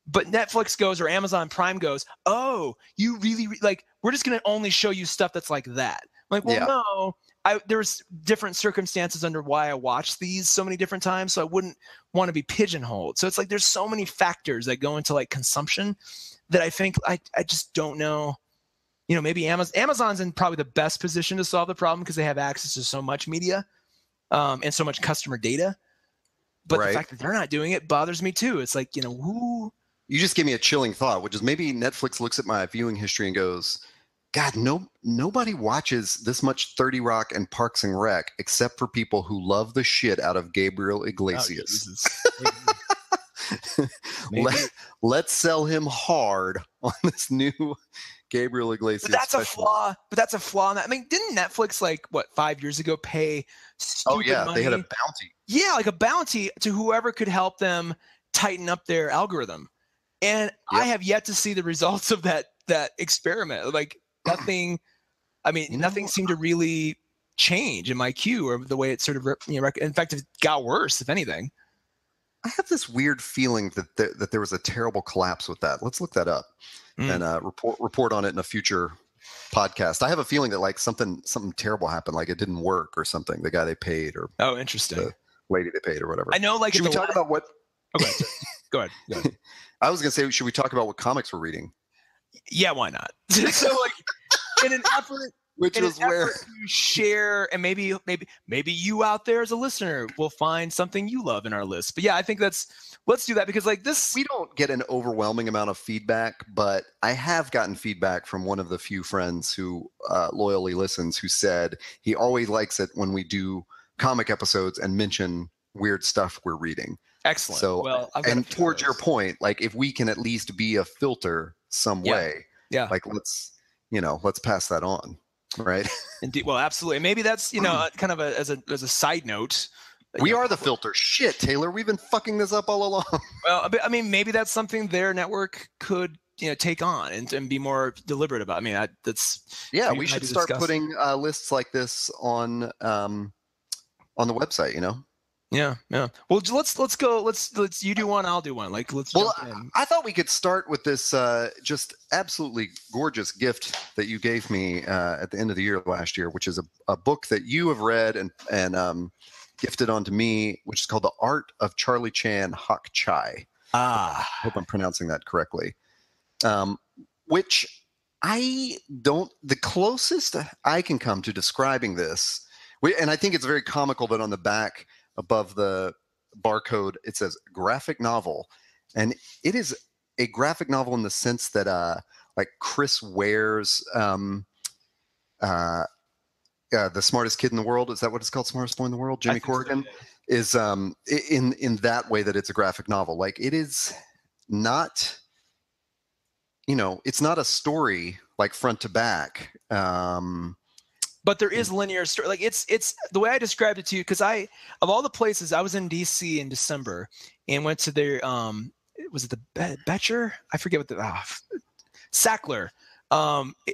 But Netflix goes, or Amazon Prime goes, oh, you really like, we're just going to only show you stuff that's like that. I'm like, well, no, there's different circumstances under why I watch these so many different times. So I wouldn't want to be pigeonholed. So it's like, there's so many factors that go into like consumption that I think I just don't know. Maybe Amazon's in probably the best position to solve the problem because they have access to so much media and so much customer data. But the fact that they're not doing it bothers me too. It's like, who... You just gave me a chilling thought, which is maybe Netflix looks at my viewing history and goes, God, nobody watches this much 30 Rock and Parks and Rec except for people who love the shit out of Gabriel Iglesias. Let's sell him hard on this new Gabriel Iglesias. But that's a flaw in that. I mean, didn't Netflix 5 years ago pay stupid money? They had a bounty. Yeah, like a bounty to whoever could help them tighten up their algorithm. And I have yet to see the results of that experiment. Like nothing. I mean, nothing seemed to really change in my queue or the way it sort of. In fact, it got worse, if anything. I have this weird feeling that there was a terrible collapse with that. Let's look that up and report on it in a future podcast. I have a feeling that like something terrible happened, like it didn't work or something. The guy they paid, or interesting, the lady they paid, or whatever. I know. Like, should we talk about what? Okay, go ahead. I was going to say, should we talk about what comics we're reading? Yeah, why not? So, like, in an effort to share, and maybe you out there as a listener will find something you love in our list. But yeah, I think let's do that because like this, we don't get an overwhelming amount of feedback, but I have gotten feedback from one of the few friends who loyally listens, who said he always likes it when we do comic episodes and mention weird stuff we're reading. Excellent. So, well, and towards your point, like if we can at least be a filter some way, like let's pass that on, right? Indeed. Well, absolutely. Maybe that's kind of as a side note. We are the filter. Shit, Taylor, we've been fucking this up all along. Well, I mean, maybe that's something their network could take on and be more deliberate about. I mean, we should start putting lists like this on the website. Yeah. Well, let's go. Let's you do one, I'll do one. Like let's. Well, I thought we could start with this just absolutely gorgeous gift that you gave me at the end of the year last year, which is a book that you have read and gifted onto me, which is called The Art of Charlie Chan Hak Chai. I hope I'm pronouncing that correctly. Which the closest I can come to describing this, and I think it's very comical that on the back, above the barcode, it says graphic novel, and it is a graphic novel in the sense that like Chris Ware's The Smartest Kid in the World, is that what it's called? Smartest Boy in the World, Jimmy Corrigan, is in that way that it's a graphic novel. Like it is not, it's not a story like front to back. But there is linear story. Like it's the way I described it to you, because of all the places, I was in DC in December and went to their was it the Betcher? I forget what Sackler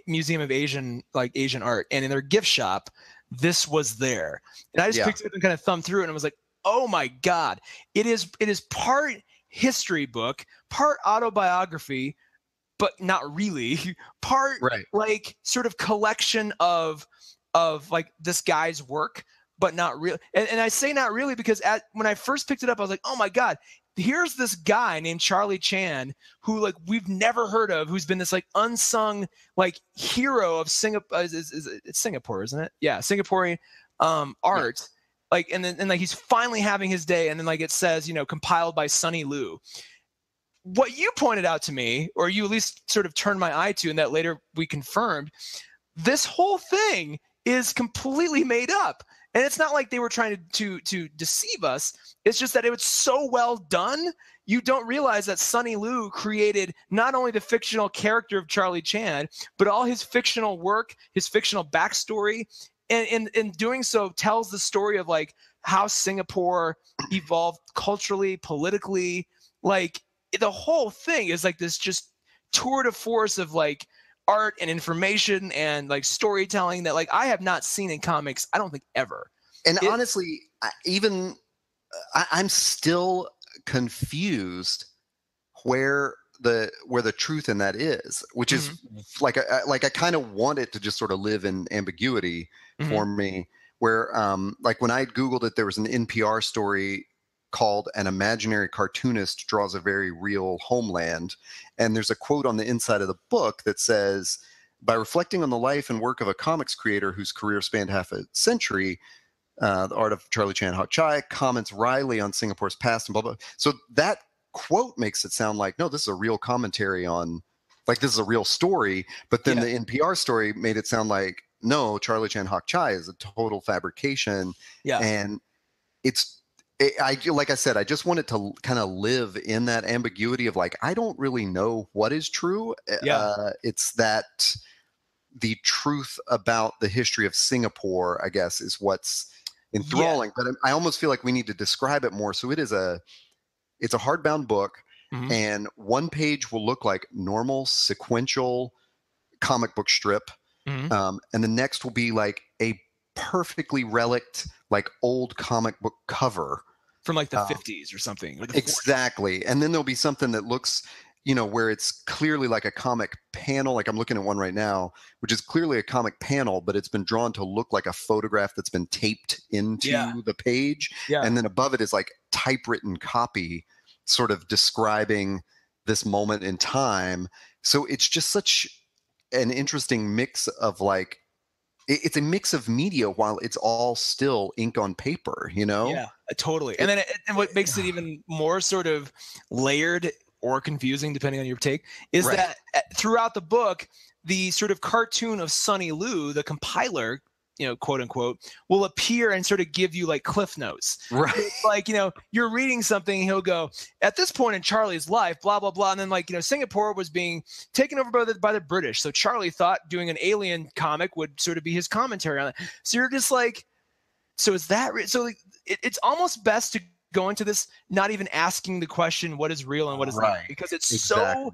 Museum of Asian Art, and in their gift shop, this was there. And I just picked it up and kind of thumbed through it, and I was like, oh my God, it is part history book, part autobiography, but not really, part like sort of collection of like this guy's work, but not real. And I say not really because when I first picked it up, I was like, oh my God, here's this guy named Charlie Chan who like we've never heard of, who's been this like unsung like hero of Singapore. It's Singapore, isn't it? Yeah, Singaporean art. Yeah. Like, and then like he's finally having his day, and then like it says, compiled by Sonny Liu. What you pointed out to me, or you at least sort of turned my eye to, and that later we confirmed, this whole thing is completely made up. And it's not like they were trying to deceive us. It's just that it was so well done. You don't realize that Sonny Liu created not only the fictional character of Charlie Chan, but all his fictional work, his fictional backstory. And in doing so tells the story of like how Singapore evolved culturally, politically. Like the whole thing is like this just tour de force of like art and information and like storytelling that like I have not seen in comics, I don't think ever. And honestly, I'm still confused where the truth in that is, which is like I kind of want it to just sort of live in ambiguity for me, where like when I Googled it, there was an NPR story called "An Imaginary Cartoonist Draws a Very Real Homeland." And there's a quote on the inside of the book that says, "By reflecting on the life and work of a comics creator whose career spanned half a century, the art of Charlie Chan Hak Chai comments wryly on Singapore's past," and blah, blah. So that quote makes it sound like, no, this is a real commentary on, like this is a real story. But then the NPR story made it sound like, no, Charlie Chan Hak Chai is a total fabrication. Yeah. And like I said, I just want it to kind of live in that ambiguity of like, I don't really know what is true. Yeah. It's that the truth about the history of Singapore, I guess, is what's enthralling. Yeah. But I almost feel like we need to describe it more. So it's a hardbound book, and one page will look like normal sequential comic book strip. And the next will be like a perfectly relict, like old comic book cover from like the 50s or something. Or the exactly. 40s. And then there'll be something that looks, where it's clearly like a comic panel. Like I'm looking at one right now, which is clearly a comic panel, but it's been drawn to look like a photograph that's been taped into the page. Yeah. And then above it is like typewritten copy sort of describing this moment in time. So it's just such an interesting mix of like, it's a mix of media while it's all still ink on paper, Yeah, totally. And then and what makes it even more sort of layered or confusing, depending on your take, is that throughout the book, the sort of cartoon of Sonny Liu, the compiler, quote unquote, will appear and sort of give you like cliff notes. Right. It's like, you're reading something, he'll go, at this point in Charlie's life, blah, blah, blah. And then like, Singapore was being taken over by the British. So Charlie thought doing an alien comic would sort of be his commentary on it. So you're just like, so is that, so like, it's almost best to go into this not even asking the question, what is real and what is not, because it's so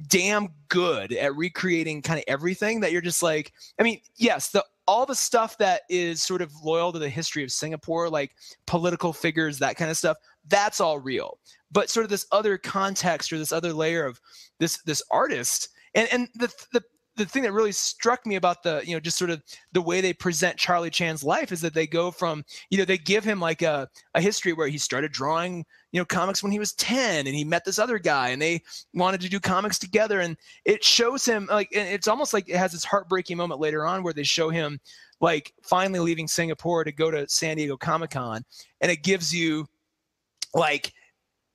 damn good at recreating kind of everything that you're just like, I mean, yes, all the stuff that is sort of loyal to the history of Singapore, like political figures, that kind of stuff, that's all real. But sort of this other context or this other layer of this artist, and the thing that really struck me about the, just sort of the way they present Charlie Chan's life is that they go from, they give him like a history where he started drawing, comics when he was 10 and he met this other guy and they wanted to do comics together. And it shows him like, and it's almost like it has this heartbreaking moment later on where they show him like finally leaving Singapore to go to San Diego Comic-Con. And it gives you like,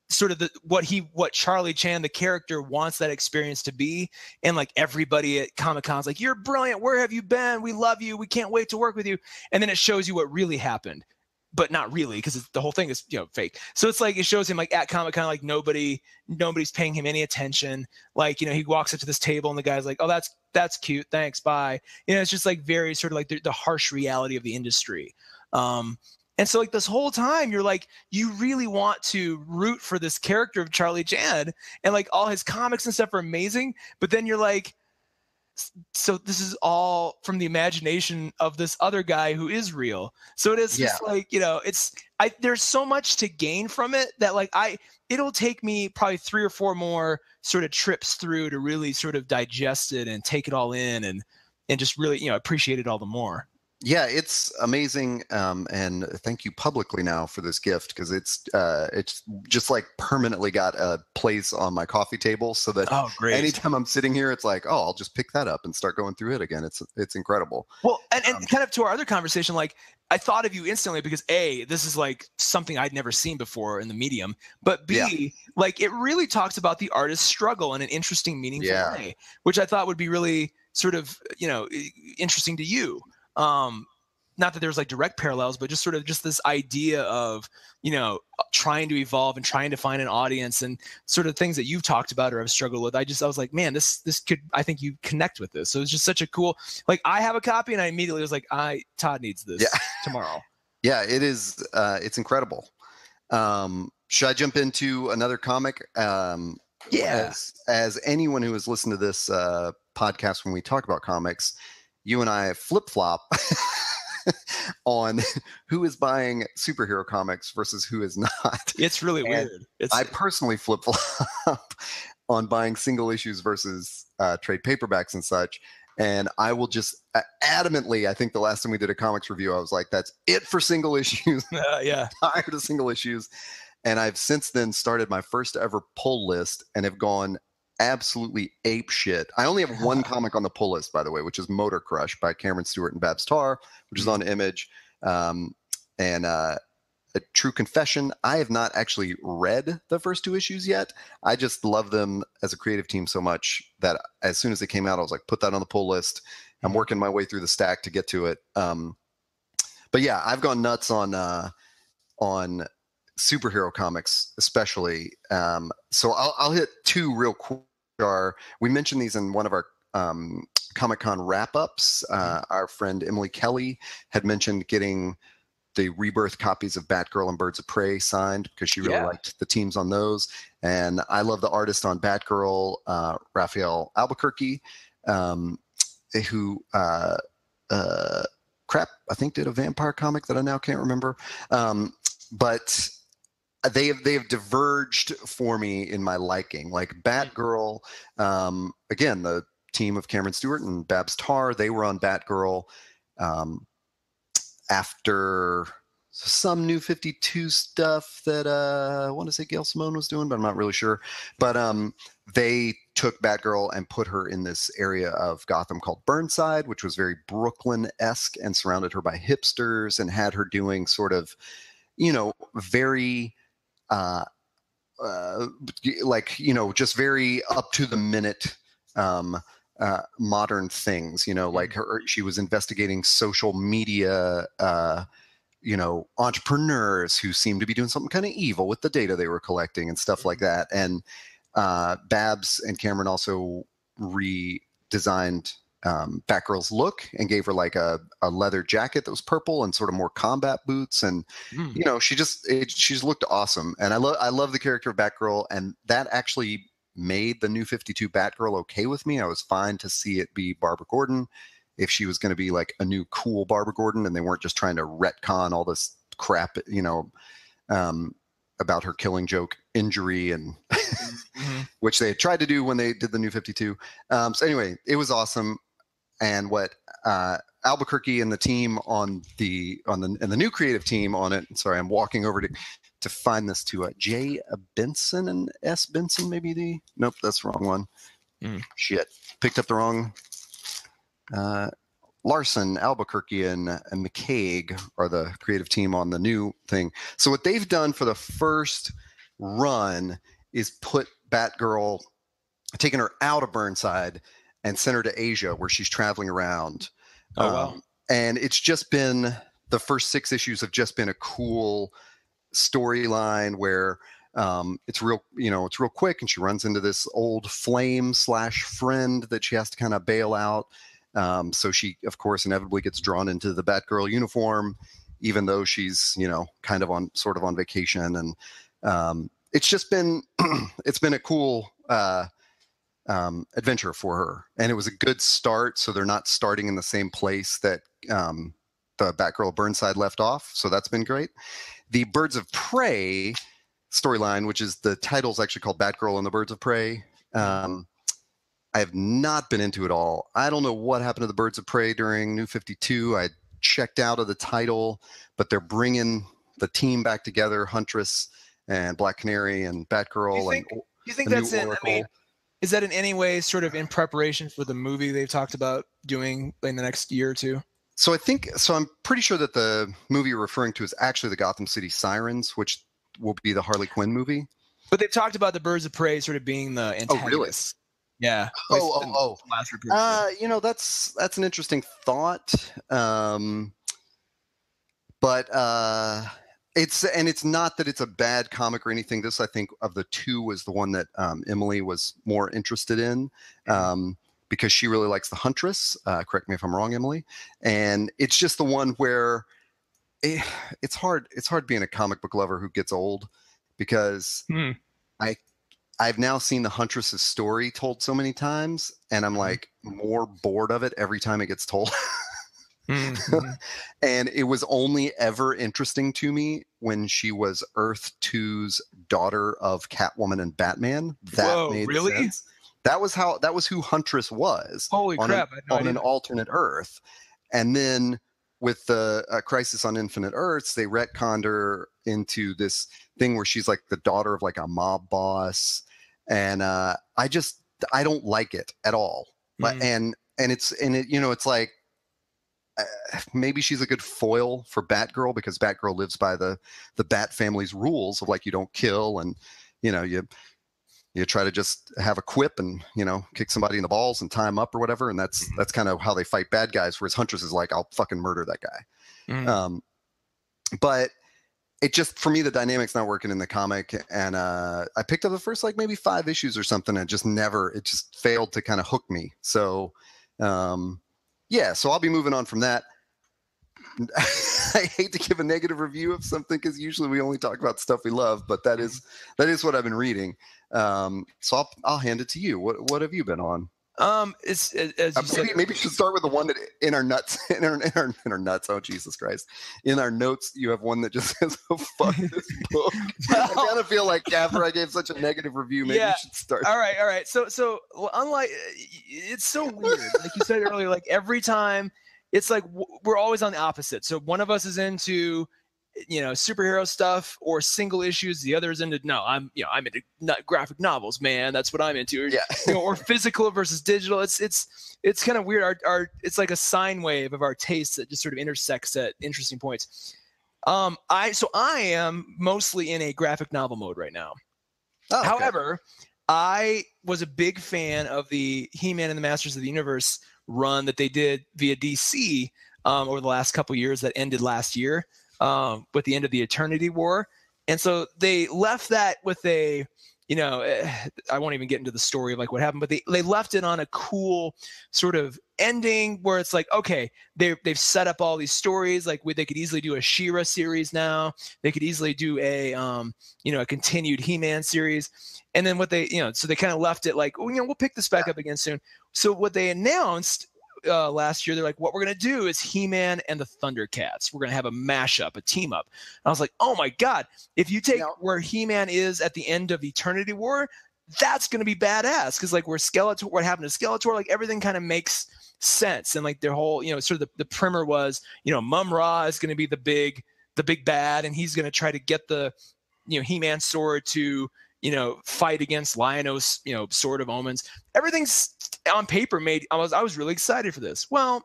sort of what Charlie Chan, the character, wants that experience to be. And like everybody at Comic-Con's like, you're brilliant. Where have you been? We love you. We can't wait to work with you. And then it shows you what really happened, but not really, because the whole thing is, fake. So it's like, it shows him like at Comic-Con, like nobody's paying him any attention. Like, he walks up to this table and the guy's like, oh, that's cute. Thanks. Bye. It's just like very sort of like the harsh reality of the industry. And so like this whole time you're like, you really want to root for this character of Charlie Chan, and like all his comics and stuff are amazing. But then you're like, So this is all from the imagination of this other guy who is real. So it is just like, there's so much to gain from it that like it'll take me probably 3 or 4 more sort of trips through to really sort of digest it and take it all in and just really, appreciate it all the more. Yeah, it's amazing, and thank you publicly now for this gift, because it's just like permanently got a place on my coffee table, so that anytime I'm sitting here, it's like, I'll just pick that up and start going through it again. It's incredible. Well, and kind of to our other conversation, like I thought of you instantly because A, this is like something I'd never seen before in the medium, but B, like it really talks about the artist's struggle in an interesting, meaningful way, which I thought would be really sort of interesting to you. Not that there's like direct parallels, but just sort of just this idea of, trying to evolve and trying to find an audience and sort of things that you've talked about or have struggled with. I was like, man, this could, I think you connect with this. So it's just such a cool, like I have a copy and I immediately was like, Todd needs this tomorrow. Yeah, it is. It's incredible. Should I jump into another comic? As anyone who has listened to this podcast, when we talk about comics, you and I flip-flop on who is buying superhero comics versus who is not. It's really weird. I personally flip-flop on buying single issues versus trade paperbacks and such. And I will just adamantly, I think the last time we did a comics review, I was like, that's it for single issues. Tired of single issues. And I've since then started my first ever pull list and have gone absolutely ape shit. I only have one comic on the pull list, by the way, which is Motor Crush by Cameron Stewart and Babs Tarr, which is on Image. And a true confession, I have not actually read the first 2 issues yet. I just love them as a creative team so much that as soon as they came out, I was like, put that on the pull list. I'm working my way through the stack to get to it. But yeah, I've gone nuts on superhero comics, especially. So I'll hit 2 real quick. We mentioned these in one of our Comic-Con wrap-ups. Our friend Emily Kelly had mentioned getting the Rebirth copies of Batgirl and Birds of Prey signed because she really liked the teams on those. And I love the artist on Batgirl, Raphael Albuquerque, who I think did a vampire comic that I now can't remember. But they have diverged for me in my liking. Like Batgirl, again, the team of Cameron Stewart and Babs Tarr, they were on Batgirl after some New 52 stuff that I want to say Gail Simone was doing, but I'm not really sure. But they took Batgirl and put her in this area of Gotham called Burnside, which was very Brooklyn-esque and surrounded her by hipsters and had her doing sort of, very just very up to the minute modern things, like she was investigating social media, entrepreneurs who seemed to be doing something kind of evil with the data they were collecting and stuff like that. And Babs and Cameron also redesigned Batgirl's look and gave her like a leather jacket that was purple and sort of more combat boots. And, she just looked awesome. And I love the character of Batgirl. And that actually made the New 52 Batgirl okay with me. I was fine to see it be Barbara Gordon if she was going to be like a new cool Barbara Gordon and they weren't just trying to retcon all this crap, about her Killing Joke injury and which they had tried to do when they did the New 52. So anyway, it was awesome. And what Albuquerque and the team on the new creative team on it. Sorry, I'm walking over to find this to J. Benson and S. Benson, nope, that's the wrong one. Shit, picked up the wrong. Larson, Albuquerque, and McCaig are the creative team on the new thing. So what they've done for the first run is put Batgirl, taken her out of Burnside and sent her to Asia where she's traveling around. Wow. And it's just been, the first 6 issues have just been a cool storyline where it's real quick, and she runs into this old flame / friend that she has to kind of bail out. So she, of course, inevitably gets drawn into the Batgirl uniform, even though she's, kind of on vacation. And it's just been, it's been a cool adventure for her, and it was a good start. So they're not starting in the same place that the Batgirl Burnside left off. So that's been great. The Birds of Prey storyline, which is the title's actually called Batgirl and the Birds of Prey. I have not been into it all. I don't know what happened to the Birds of Prey during New 52. I checked out of the title, but they're bringing the team back together, Huntress and Black Canary and Batgirl. Do you think that's in? I mean, is that in any way sort of in preparation for the movie they've talked about doing in the next year or two? So I'm pretty sure that the movie you're referring to is actually the Gotham City Sirens, which will be the Harley Quinn movie. But they've talked about the Birds of Prey sort of being the antagonists. Oh, really? Yeah. Last report. That's an interesting thought. But it's not that it's a bad comic or anything. This, I think, of the two was the one that Emily was more interested in. Because she really likes the Huntress. Correct me if I'm wrong, Emily. And it's just the one where it's hard. It's hard being a comic book lover who gets old, because I've now seen the Huntress's story told so many times, and I'm like more bored of it every time it gets told. And it was only ever interesting to me when she was Earth 2's daughter of Catwoman and Batman. That made sense. That was who Huntress was. Holy crap! On an alternate Earth, and then with the Crisis on Infinite Earths, they retconned her into this thing where she's like the daughter of like a mob boss, and I don't like it at all. And it's like maybe she's a good foil for Batgirl, because Batgirl lives by the Bat family's rules of like you don't kill, and you try to just have a quip and, kick somebody in the balls and tie him up or whatever. And that's kind of how they fight bad guys. Whereas Huntress is like, I'll fucking murder that guy. But it just, for me, the dynamic's not working in the comic. And I picked up the first maybe 5 issues or something. And it just failed to kind of hook me. So, so I'll be moving on from that. I hate to give a negative review of something, because usually we only talk about stuff we love, but that is what I've been reading. So I'll hand it to you. What have you been on? It's as you said, maybe you should start with the one that in our nuts. Oh, Jesus Christ! In our notes, you have one that just says, "Oh, fuck this book." I kind of feel like after I gave such a negative review, maybe you should start. All right. So unlike, it's so weird. Like you said earlier, like every time. It's like we're always on the opposite. So one of us is into, superhero stuff or single issues. The other is into I'm into graphic novels, man. That's what I'm into. Or physical versus digital. It's kind of weird. Our it's like a sine wave of our tastes that just sort of intersects at interesting points. I am mostly in a graphic novel mode right now. Oh, okay. However, I was a big fan of the He-Man and the Masters of the Universe run that they did via DC over the last couple years that ended last year with the end of the Eternity War. And so they left that with I won't even get into the story of like what happened, but they left it on a cool sort of ending where it's like, okay, they've set up all these stories. Like they could easily do a She-Ra series now. They could easily do a continued He-Man series. And then what they, so they kind of left it like, we'll pick this back up again soon. So what they announced last year, they're like, what we're going to do is He-Man and the Thundercats. We're going to have a mashup, a team up. And I was like, oh my God, if you take where He-Man is at the end of Eternity War, that's going to be badass. Cause like what happened to Skeletor, like everything kind of makes sense. And like their whole, sort of the primer was, Mum-Ra is going to be the big bad. And he's going to try to get the, He-Man sword to, fight against Lion-O's, Sword of Omens. Everything's on paper made. I was really excited for this. Well,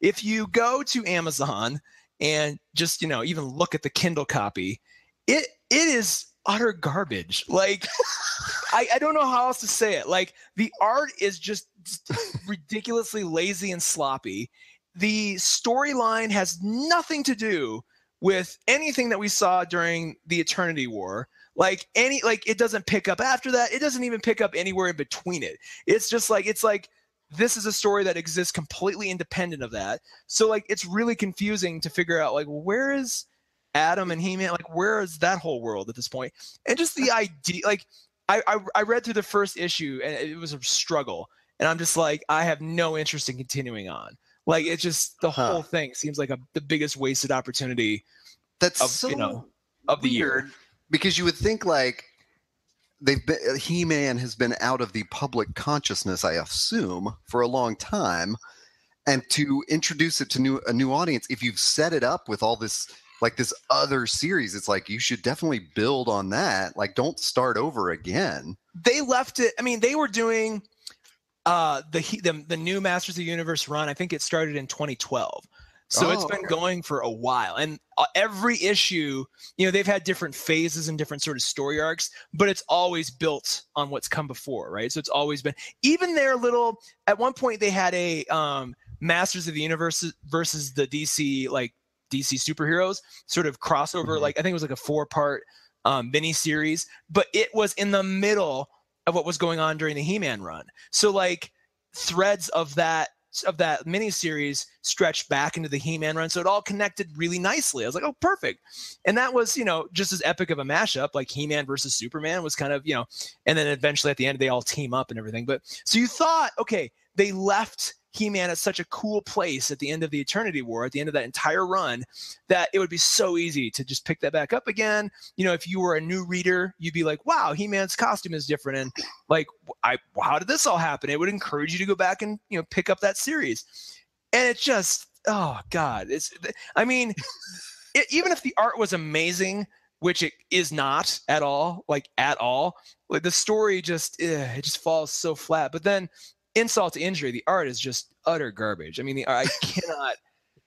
if you go to Amazon and just, even look at the Kindle copy, it is utter garbage. Like, I don't know how else to say it. Like, the art is just ridiculously lazy and sloppy. The storyline has nothing to do with anything that we saw during the Eternity War. It doesn't pick up after that. It doesn't even pick up anywhere in between it. It's just like, this is a story that exists completely independent of that. So like, it's really confusing to figure out like, where is Adam and He-Man? Like, where is that whole world at this point? And just the idea, like, I read through the first issue and it was a struggle, and I'm just like, I have no interest in continuing on. Like, it's just the whole thing seems like the biggest wasted opportunity. That's of, so of the weird, year, because you would think like He-Man has been out of the public consciousness, I assume, for a long time, and to introduce it to a new audience, if you've set it up with all this like this other series, it's like you should definitely build on that. Like, don't start over again. They left it. I mean, they were doing the new Masters of the Universe run. I think it started in 2012. So it's been going for a while, and every issue, they've had different phases and different sort of story arcs, but it's always built on what's come before, right? So it's always been, even their little, at one point they had a Masters of the Universe versus the DC superheroes sort of crossover, like I think it was like a 4-part mini series, but it was in the middle of what was going on during the He-Man run. So like threads of that miniseries stretched back into the He-Man run, so it all connected really nicely. I was like, oh, perfect. And that was, just as epic of a mashup, like He-Man versus Superman was kind of, and then eventually at the end they all team up and everything. But so you thought, okay, they left He-Man at such a cool place at the end of the Eternity War, at the end of that entire run, that it would be so easy to just pick that back up again. If you were a new reader, you'd be like, wow, He-Man's costume is different. And like, how did this all happen? It would encourage you to go back and, pick up that series. And it just, oh God, even if the art was amazing, which it is not at all, like the story just, it just falls so flat. But then, insult to injury, the art is just utter garbage. I mean, I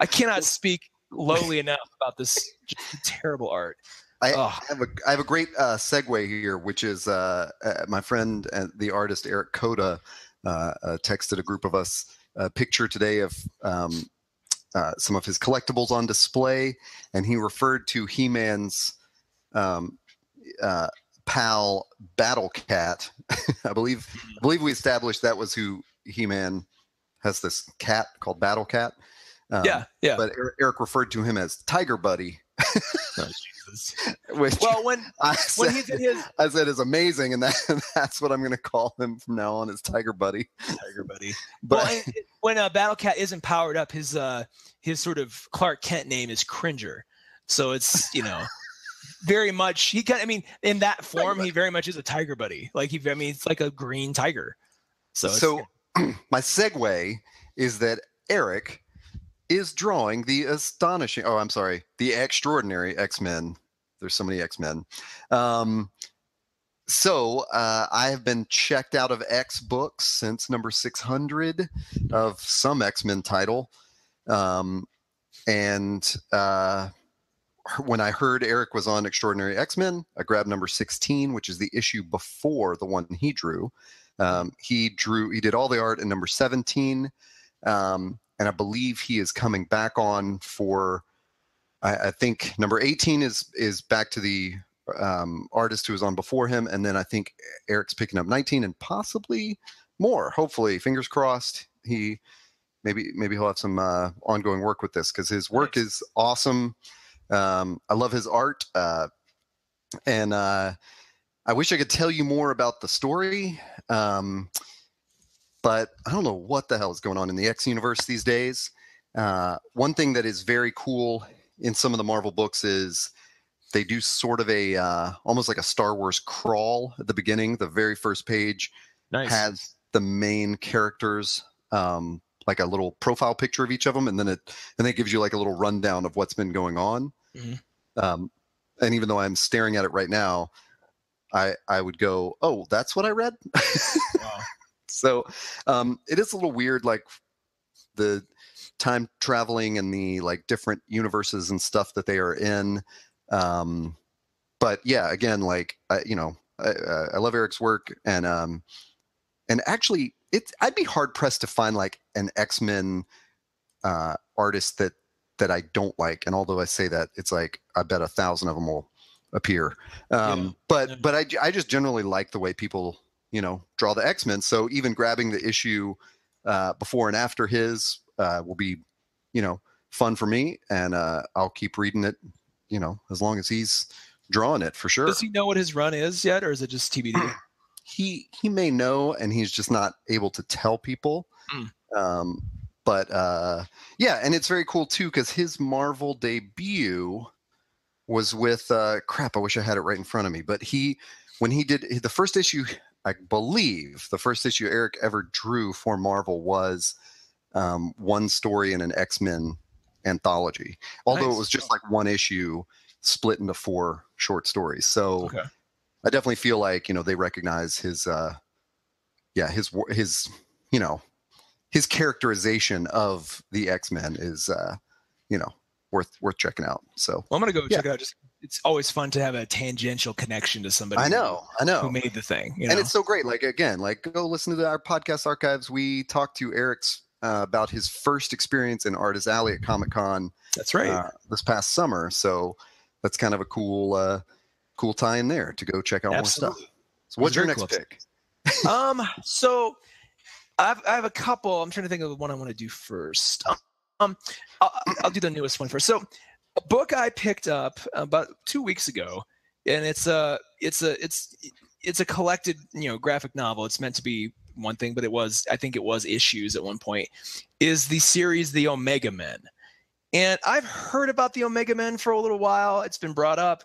cannot speak lowly enough about this just terrible art. I have a great segue here, which is my friend and the artist Eric Coda texted a group of us a picture today of some of his collectibles on display, and he referred to He-Man's pal Battle Cat. I believe we established that was who He-Man has, this cat called Battle Cat. Yeah. But Eric referred to him as Tiger Buddy. Oh, Jesus. Which when he's in his, I said is amazing, and that's what I'm going to call him from now on, is Tiger Buddy. Tiger Buddy. But when Battle Cat isn't powered up, his sort of Clark Kent name is Cringer. So it's very much in that form he very much is a Tiger Buddy. Like it's like a green tiger. So my segue is that Eric is drawing the extraordinary X-Men. There's so many X-Men. So I have been checked out of X books since number 600 of some X-Men title. When I heard Eric was on Extraordinary X-Men, I grabbed number 16, which is the issue before the one he drew. He did all the art in number 17. And I believe he is coming back on for, I think number 18 is back to the artist who was on before him. And then I think Eric's picking up 19 and possibly more. Hopefully, fingers crossed. Maybe he'll have some ongoing work with this, because his work is awesome. I love his art, and I wish I could tell you more about the story, but I don't know what the hell is going on in the X universe these days. One thing that is very cool in some of the Marvel books is they do sort of a almost like a Star Wars crawl at the beginning. The very first page has the main characters, like a little profile picture of each of them, and then it gives you like a little rundown of what's been going on. Mm-hmm. And even though I'm staring at it right now, I would go, oh, that's what I read. Wow. So it is a little weird, like the time traveling and the like different universes and stuff that they are in. But yeah, again, like I love Eric's work, and actually I'd be hard pressed to find like an X-Men artist that I don't like. And although I say that, it's like I bet 1,000 of them will appear. But I just generally like the way people draw the X-Men. So even grabbing the issue before and after his will be fun for me, and I'll keep reading it as long as he's drawing it, for sure. Does he know what his run is yet, or is it just TBD? he may know, and he's just not able to tell people. But yeah, and it's very cool too because his Marvel debut was with crap. I wish I had it right in front of me. But when he did the first issue, I believe the first issue Eric ever drew for Marvel was one story in an X-Men anthology. Although it was just like one issue split into 4 short stories. So I definitely feel like, they recognize his his characterization of the X-Men is, worth checking out. So I'm going to go check it out. It's always fun to have a tangential connection to somebody. I know who made the thing, and it's so great. Like, again, go listen to our podcast archives. We talked to Eric's about his first experience in Artist Alley at Comic-Con. That's right. This past summer. So that's kind of a cool tie in there to go check out more stuff. So what's your next pick? So I have a couple. I'm trying to think of the one I want to do first. I'll do the newest one first. So a book I picked up about 2 weeks ago, and it's a collected, graphic novel. It's meant to be one thing, but I think it was issues at one point, is the series The Omega Men. And I've heard about the Omega Men for a little while. It's been brought up.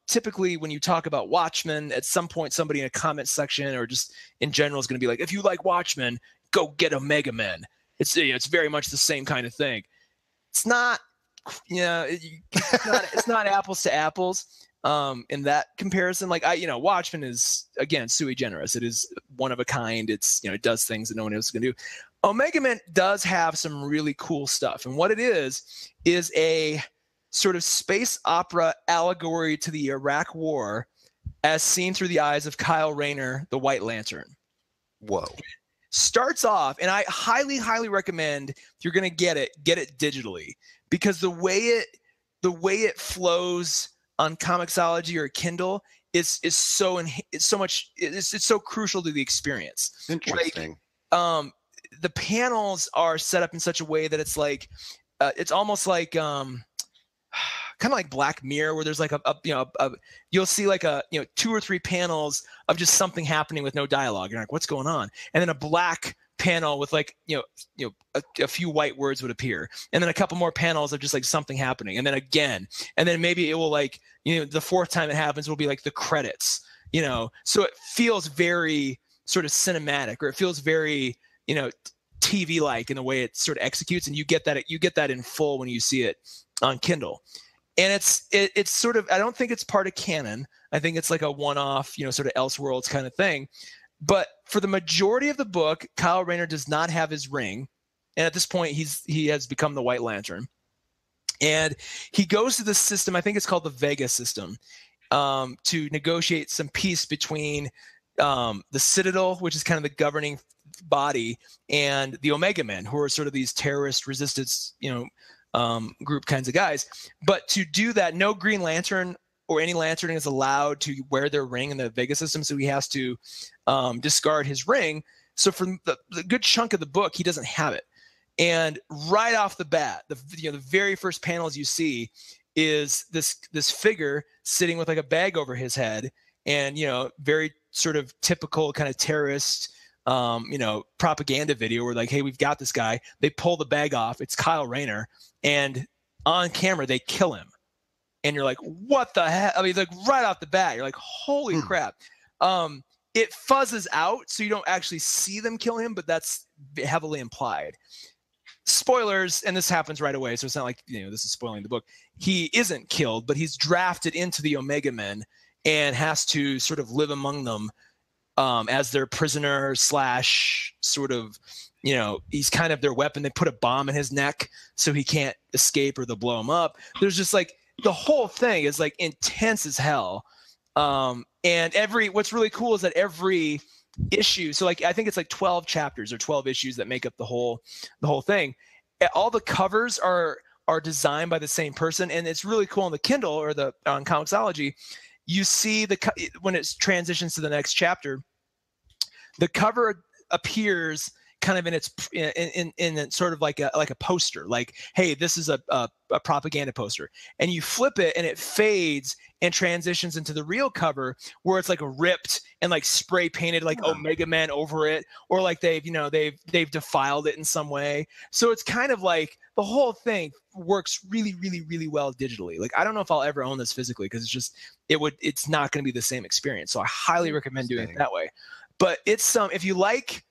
Typically when you talk about Watchmen, at some point somebody in a comment section or just in general is going to be like, if you like Watchmen, go get Omega Men. It's very much the same kind of thing. It's not, it's not apples to apples. In that comparison, Watchmen is, again, sui generis. It is one of a kind. It's, it does things that no one else can do. Omega Men does have some really cool stuff. And what it is a sort of space opera allegory to the Iraq War as seen through the eyes of Kyle Rayner, the White Lantern. Whoa. Starts off, and I highly, highly recommend, if you're going to get it digitally, because the way it flows on Comixology or Kindle is so crucial to the experience. Interesting. The panels are set up in such a way that it's like it's almost like kind of like Black Mirror, where there's like you'll see like 2 or 3 panels of just something happening with no dialogue. You're like, what's going on? And then a black panel with like a few white words would appear, and then a couple more panels of just like something happening, and then again, and then maybe it will like the 4th time it happens will be like the credits. So it feels very sort of cinematic, or it feels very TV like in the way it sort of executes, and you get that in full when you see it on Kindle. And it's sort of, I don't think it's part of canon. I think it's like a one-off, sort of Elseworlds kind of thing. But for the majority of the book, Kyle Rayner does not have his ring, and at this point he has become the White Lantern. And he goes to this system, I think it's called the Vega system, to negotiate some peace between the Citadel, which is kind of the governing body, and the Omega Men, who are sort of these terrorist resistance, group kinds of guys. But to do that, no Green Lantern or any Lantern is allowed to wear their ring in the Vega system, so he has to discard his ring. So for the good chunk of the book, he doesn't have it. And right off the bat, the very first panels you see is this figure sitting with like a bag over his head, and very sort of typical kind of terrorist propaganda video where like, hey, we've got this guy. They pull the bag off. It's Kyle Rayner, and on camera they kill him. And you're like, what the hell? I mean, like right off the bat, you're like, holy crap. It fuzzes out, so you don't actually see them kill him, but that's heavily implied. Spoilers, and this happens right away, so it's not like this is spoiling the book. He isn't killed, but he's drafted into the Omega Men and has to sort of live among them as their prisoner / sort of, he's kind of their weapon. They put a bomb in his neck so he can't escape or they'll blow him up. There's just like the whole thing is like intense as hell. And what's really cool is that every issue, so like I think it's like 12 chapters or 12 issues that make up the whole thing. All the covers are designed by the same person, and it's really cool on the Kindle or on Comixology. You see when it transitions to the next chapter, the cover appears kind of in its in sort of like a poster, like, hey, this is a propaganda poster, and you flip it and it fades and transitions into the real cover where it's like ripped and like spray painted like Omega Man over it, or like they've defiled it in some way. So it's kind of like the whole thing works really, really, really well digitally. Like, I don't know if I'll ever own this physically because it's not going to be the same experience. So I highly recommend doing it that way. But it's if you like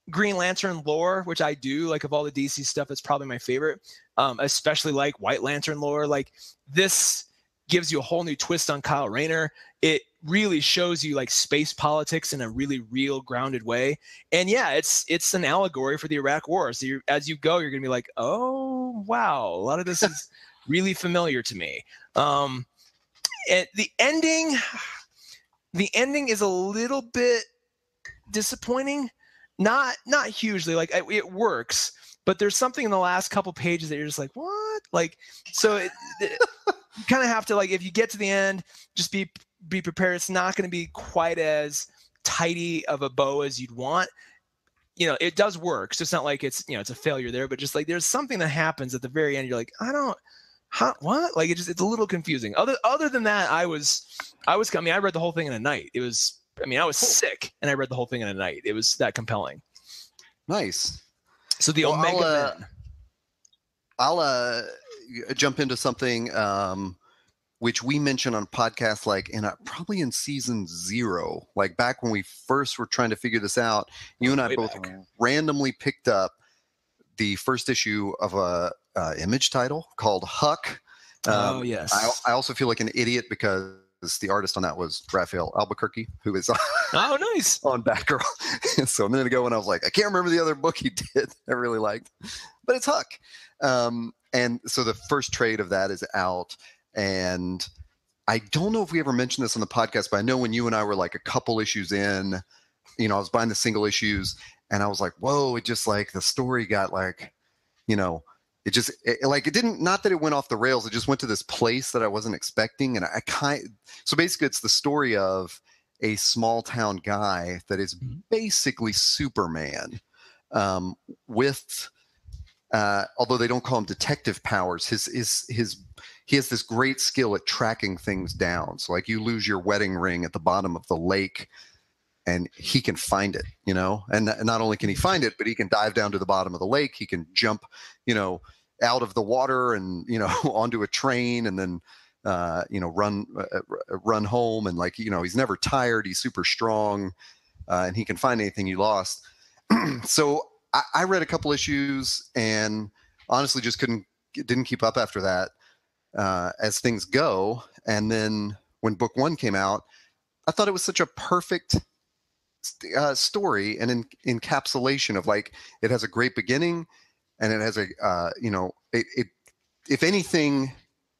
Green Lantern lore, which I do, like of all the DC stuff, it's probably my favorite. Especially like White Lantern lore. Like, this gives you a whole new twist on Kyle Rayner. It really shows you like space politics in a really real, grounded way. And yeah, it's an allegory for the Iraq War. So as you go, you're gonna be like, oh wow, a lot of this is really familiar to me. And the ending is a little bit disappointing. Not hugely. Like, it works, but there's something in the last couple pages that you're just like, what? Like, so you kind of have to, like, if you get to the end, just be prepared. It's not going to be quite as tidy of a bow as you'd want. It does work. So it's not like it's a failure there, but just like there's something that happens at the very end. You're like, what? Like, it's a little confusing. Other than that, I read the whole thing in a night. I was sick and I read the whole thing in a night. It was that compelling. Nice. So the Omega Man. I'll jump into something which we mentioned on podcasts, like probably in season 0, like back when we first were trying to figure this out. You and I both randomly picked up the first issue of a Image title called Huck. Oh yes. I also feel like an idiot because the artist on that was Raphael Albuquerque, who is nice on Batgirl. So a minute ago when I was like, I can't remember the other book he did I really liked, but it's Huck. And so the first trade of that is out. And I don't know if we ever mentioned this on the podcast, but I know when you and I were like a couple issues in, I was buying the single issues and I was like, whoa, it just like the story got like, it didn't, not that it went off the rails. It just went to this place that I wasn't expecting. And so basically it's the story of a small town guy that is basically Superman, with, although they don't call him detective powers, he has this great skill at tracking things down. So like you lose your wedding ring at the bottom of the lake and he can find it, and not only can he find it, but he can dive down to the bottom of the lake. He can jump, out of the water and, onto a train and then, run home. And like, he's never tired. He's super strong, and he can find anything you lost. So I read a couple issues and honestly just didn't keep up after that, as things go. And then when book 1 came out, I thought it was such a perfect story and encapsulation of like, it has a great beginning and it has if anything,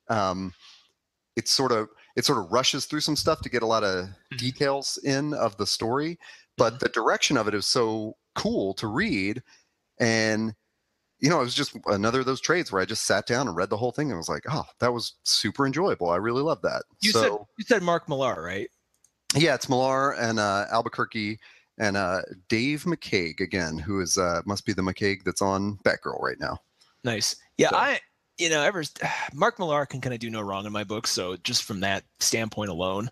it sort of rushes through some stuff to get a lot of details of the story, but the direction of it is so cool to read. And it was just another of those trades where I just sat down and read the whole thing and was like, oh, that was super enjoyable. I really love that. You said Mark Millar, right? Yeah, it's Millar and Albuquerque and Dave McCaig again, who is must be the McCaig that's on Batgirl right now. Nice. Yeah, so. Mark Millar can kind of do no wrong in my book. So just from that standpoint alone,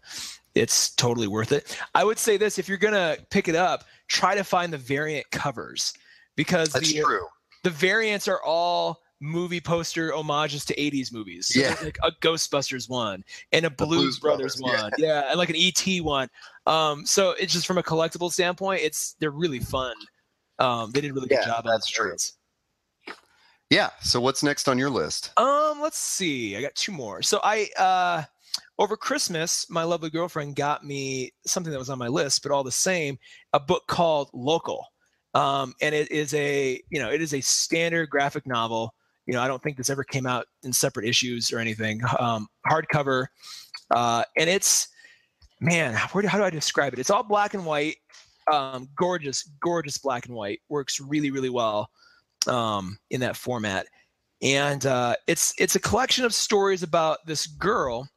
it's totally worth it. I would say this: if you're gonna pick it up, try to find the variant covers, because that's true. The variants are all movie poster homages to 80s movies. So yeah. Like a Ghostbusters one and a Blues Brothers one. Yeah. And like an ET one. So it's just from a collectible standpoint, they're really fun. They did a really good job. That's true. Yeah. So what's next on your list? Let's see. I got 2 more. So I over Christmas, my lovely girlfriend got me something that was on my list, but all the same, a book called Local. And it is a standard graphic novel. I don't think this ever came out in separate issues or anything. Hardcover. And it's, man, how do I describe it? It's all black and white. Gorgeous black and white. Works really, really well in that format. And it's a collection of stories about this girl.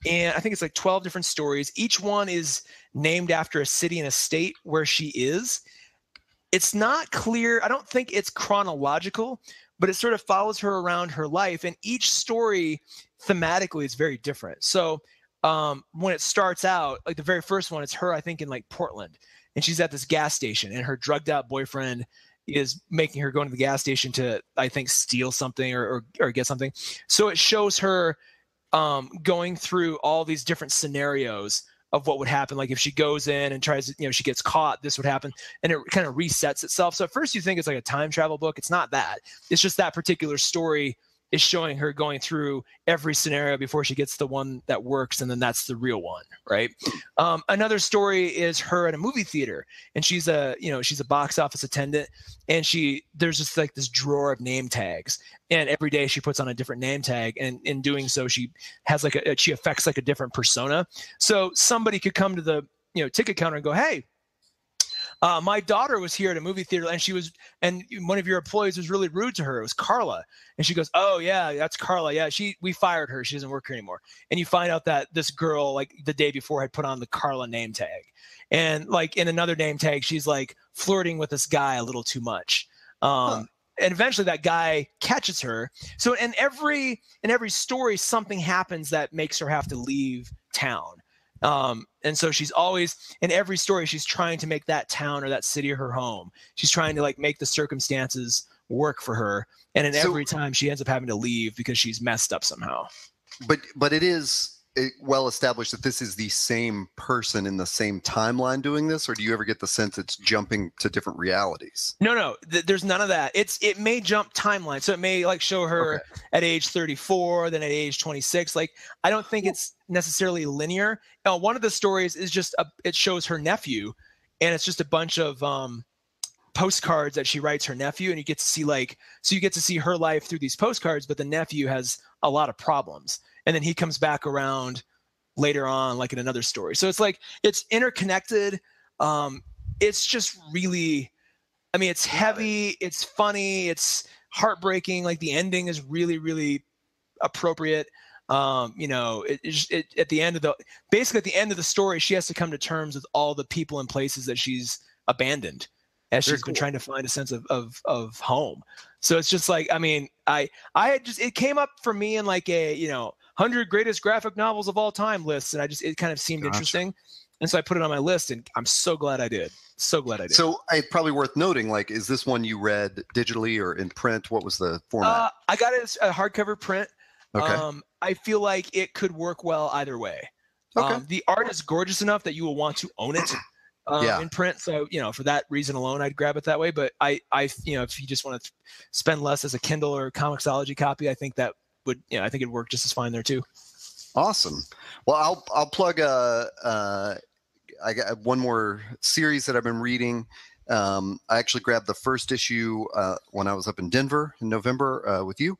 And I think it's like 12 different stories. Each one is named after a city and a state where she is. it's not clear. I don't think it's chronological, but it sort of follows her around her life. And each story thematically is very different. So when it starts out, like the very first one, it's her, I think, in like Portland. And she's at this gas station, and her drugged out boyfriend is making her go into the gas station to, I think, steal something or get something. So it shows her going through all these different scenarios of what would happen. Like if she goes in and tries to, she gets caught, this would happen. And it kind of resets itself. So at first you think it's like a time travel book. It's not that. It's just that particular story is showing her going through every scenario before she gets the one that works. And then that's the real one. Right. Another story is her at a movie theater, and she's a box office attendant, and there's just like this drawer of name tags, and every day she puts on a different name tag. And in doing so, she has she affects like a different persona. So somebody could come to the, ticket counter and go, "Hey, my daughter was here at a movie theater, and one of your employees was really rude to her. It was Carla." And she goes, "Oh yeah, that's Carla. Yeah, we fired her. She doesn't work here anymore." And you find out that this girl, like the day before, had put on the Carla name tag. And like in another name tag, she's like flirting with this guy a little too much. And eventually that guy catches her. So in every story, something happens that makes her have to leave town. And so she's always, in every story, she's trying to make that town or that city her home. She's trying to like make the circumstances work for her. And every time she ends up having to leave because she's messed up somehow. But it is well established that this is the same person in the same timeline doing this, or do you ever get the sense it's jumping to different realities? No, there's none of that. It may jump timeline, so it may like show her at age 34, then at age 26. Like I don't think it's necessarily linear. One of the stories is just it shows her nephew, and it's just a bunch of postcards that she writes her nephew, and you get to see her life through these postcards, but the nephew has a lot of problems. And then he comes back around later on, like in another story. So it's like, it's interconnected. It's just really, it's heavy, it's funny, it's heartbreaking. Like the ending is really, really appropriate. At the end of the story, she has to come to terms with all the people and places that she's abandoned as she's been trying to find a sense of home. So it's just like, it came up for me in like a, 100 greatest graphic novels of all time lists. And it kind of seemed interesting. And so I put it on my list, and I'm so glad I did. So it's probably worth noting, like, is this one you read digitally or in print? What was the format? I got it as a hardcover print. Okay. I feel like it could work well either way. Okay. The art is gorgeous enough that you will want to own it in print. So, for that reason alone, I'd grab it that way. But I if you just want to spend less as a Kindle or Comixology copy, I think that would, I think it'd work just as fine there too. Awesome. Well, I'll plug I got one more series that I've been reading. I actually grabbed the first issue when I was up in Denver in November with you,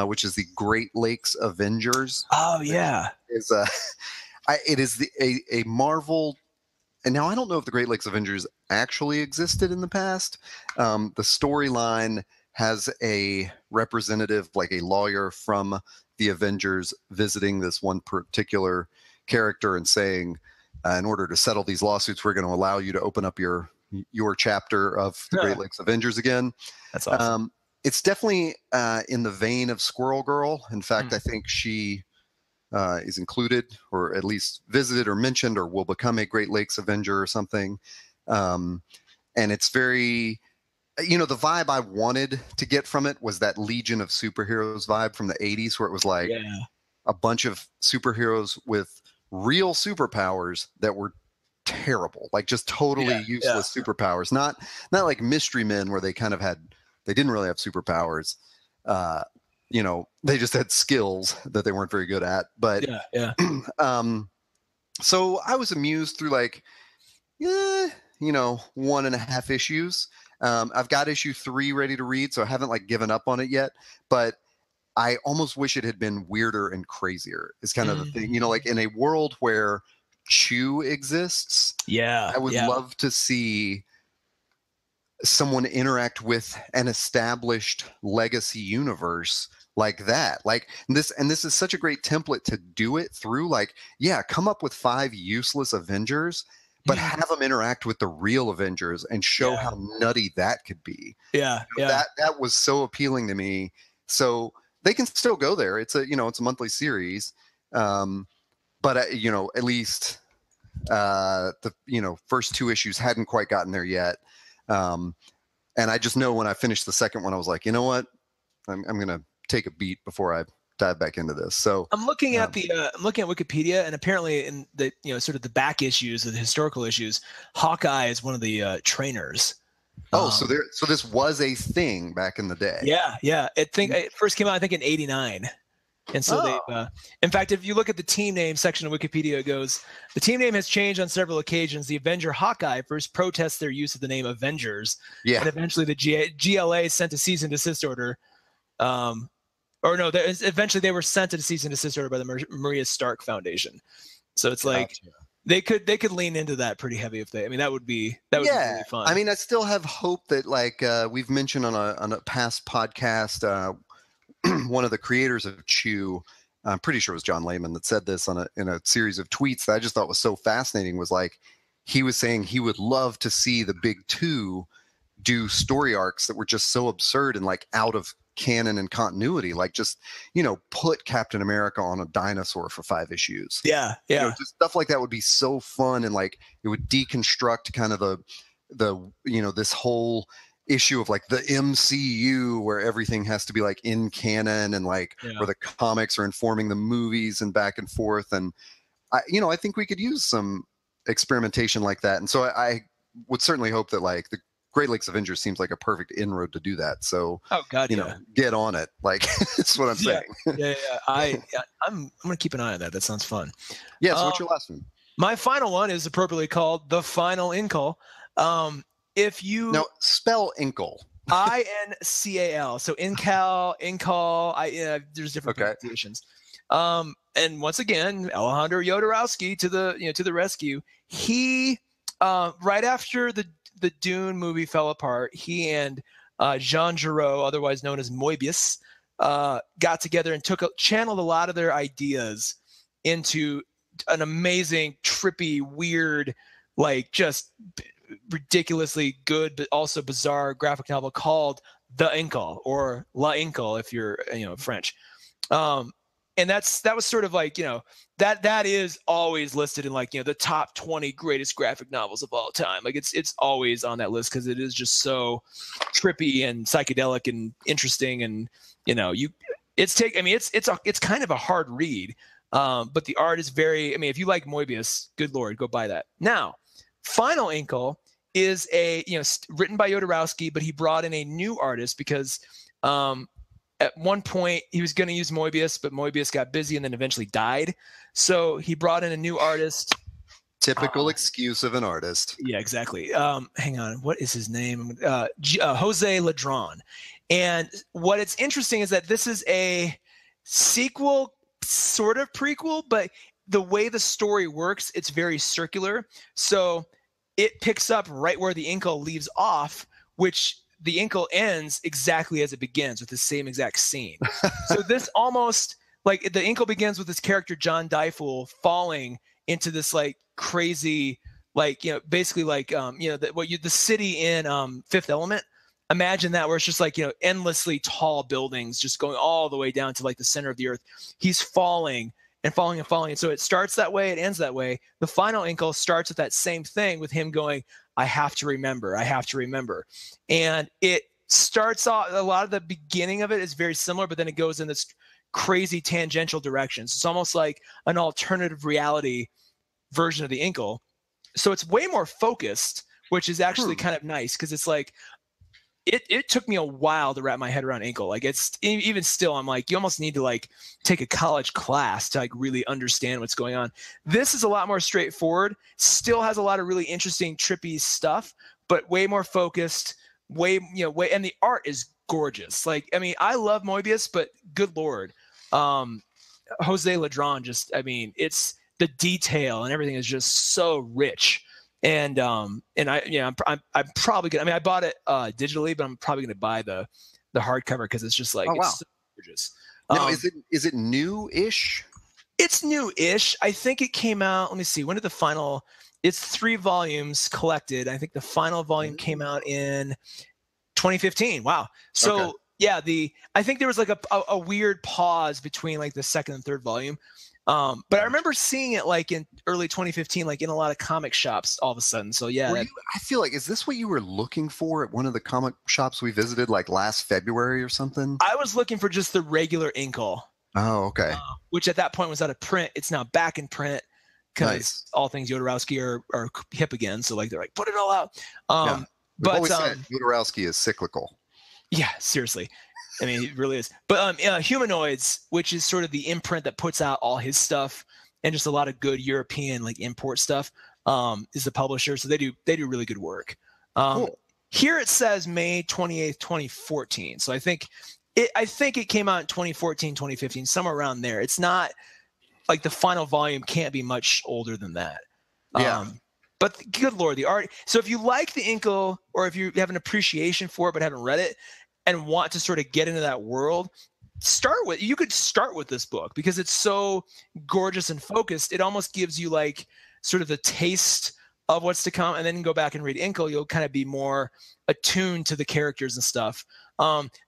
which is the Great Lakes Avengers. Oh yeah. It is a Marvel. And now I don't know if the Great Lakes Avengers actually existed in the past. The storyline has a representative, like a lawyer from the Avengers, visiting this one particular character and saying, in order to settle these lawsuits, we're going to allow you to open up your chapter of the Great Lakes Avengers again. That's awesome. It's definitely in the vein of Squirrel Girl. In fact, I think she is included, or at least visited or mentioned, or will become a Great Lakes Avenger or something. And it's very, the vibe I wanted to get from it was that Legion of Superheroes vibe from the 80s, where it was like a bunch of superheroes with real superpowers that were terrible, like just totally useless superpowers. Not like Mystery Men, where they kind of they didn't really have superpowers. They just had skills that they weren't very good at. But so I was amused through 1.5 issues. I've got issue 3 ready to read, so I haven't given up on it yet. But I almost wish it had been weirder and crazier. Is kind of the thing, like in a world where Chew exists. Yeah, I would love to see someone interact with an established legacy universe like that. This is such a great template to do it through. Come up with 5 useless Avengers, but have them interact with the real Avengers and show how nutty that could be. Yeah, that was so appealing to me. So they can still go there. It's a monthly series, but at least the first 2 issues hadn't quite gotten there yet. And I just know when I finished the second one, I was like, you know what, I'm gonna take a beat before I dive back into this. So I'm looking at Wikipedia, and apparently in the sort of the back issues, of the historical issues, Hawkeye is one of the trainers. So this was a thing back in the day. Yeah. It first came out, I think, in '89. And so they, in fact, if you look at the team name section of Wikipedia, it goes, the team name has changed on several occasions. The Avenger Hawkeye first protests their use of the name Avengers. Yeah. And eventually the GLA sent a cease and desist order. Eventually they were sent a cease and desist order by the Maria Stark Foundation. So it's like they could lean into that pretty heavy if they. I mean, that would be really fun. I mean, I still have hope that, like we've mentioned on a past podcast, one of the creators of Chew, I'm pretty sure it was John Layman that said this in a series of tweets that I just thought was so fascinating. Was like, he was saying he would love to see the big 2 do story arcs that were just so absurd and like out of canon and continuity, like just put Captain America on a dinosaur for 5 issues. Yeah just stuff like that would be so fun, and like it would deconstruct kind of the this whole issue of like the MCU where everything has to be like in canon, and like where the comics are informing the movies and back and forth. And I think we could use some experimentation like that. And so I would certainly hope that like the Great Lakes Avengers seems like a perfect inroad to do that. So, get on it. Like, that's what I'm saying. I'm going to keep an eye on that. That sounds fun. Yeah. So what's your last one? My final one is appropriately called The Final Inkle. If you spell Inkle. INCAL. So Inkal, there's different pronunciations. And once again, Alejandro Jodorowsky to the rescue. He right after the Dune movie fell apart, he and Jean Giraud, otherwise known as Moebius, got together and channeled a lot of their ideas into an amazing, trippy, weird, like just ridiculously good but also bizarre graphic novel called The Inkle, or La Inkle if you're French. And that was sort of like, that is always listed in like, the top 20 greatest graphic novels of all time. Like it's always on that list because it is just so trippy and psychedelic and interesting. And, it's kind of a hard read. But the art is very, if you like Moebius, good Lord, go buy that. Now, Final Inkle is written by Jodorowsky, but he brought in a new artist because, at one point, he was going to use Moebius, but Moebius got busy and then eventually died. So he brought in a new artist. Typical excuse of an artist. Yeah, exactly. Hang on. What is his name? Jose Ladron. And what it's interesting is that this is a sequel, sort of prequel, but the way the story works, it's very circular. So it picks up right where the Inkle leaves off, which the Inkle ends exactly as it begins, with the same exact scene. So this almost like the Inkle begins with this character John Dyful falling into this like crazy, like basically like the city in Fifth Element. Imagine that, where it's just like endlessly tall buildings just going all the way down to like the center of the earth. He's falling and falling and falling, and so it starts that way, it ends that way. The Final Inkle starts with that same thing, with him going, I have to remember. And it starts off, a lot of the beginning of it is very similar, but then it goes in this crazy tangential direction. So it's almost like an alternative reality version of the Inkle. So it's way more focused, which is actually kind of nice, because it's like, it took me a while to wrap my head around Inkle. Like it's even still, I'm like, you almost need to like take a college class to like really understand what's going on. This is a lot more straightforward, still has a lot of really interesting, trippy stuff, but way more focused, and the art is gorgeous. Like, I love Moebius, but good Lord. Jose Ladron it's the detail and everything is just so rich. And I'm probably gonna. I bought it digitally, but I'm probably gonna buy the hardcover because it's just like it's so gorgeous. Now, is it new-ish? It's new-ish. I think it came out, let me see, when did the final, it's 3 volumes collected. I think the final volume came out in 2015. Wow. So Okay. yeah, I think there was like a weird pause between like the second and third volume. But I remember seeing it like in early 2015, like in a lot of comic shops all of a sudden. So yeah, I feel like, is this what you were looking for at one of the comic shops we visited like last February or something? I was looking for just the regular Inkle. Oh, okay. Which at that point was out of print. It's now back in print because all things Jodorowsky are hip again. So like they're like, put it all out. Yeah. But always said Jodorowsky is cyclical. Yeah, seriously. I mean, it really is. But Humanoids, which is sort of the imprint that puts out all his stuff and just a lot of good European like import stuff, is the publisher. So they do really good work. Cool. Here it says May 28th, 2014. So I think it came out in 2014, 2015, somewhere around there. It's not like the final volume can't be much older than that. Yeah. But good Lord, the art. So if you like the Inkle, or if you have an appreciation for it but haven't read it and want to sort of get into that world, you could start with this book because it's so gorgeous and focused. It almost gives you like sort of the taste of what's to come, and then go back and read Inkle. You'll kind of be more attuned to the characters and stuff.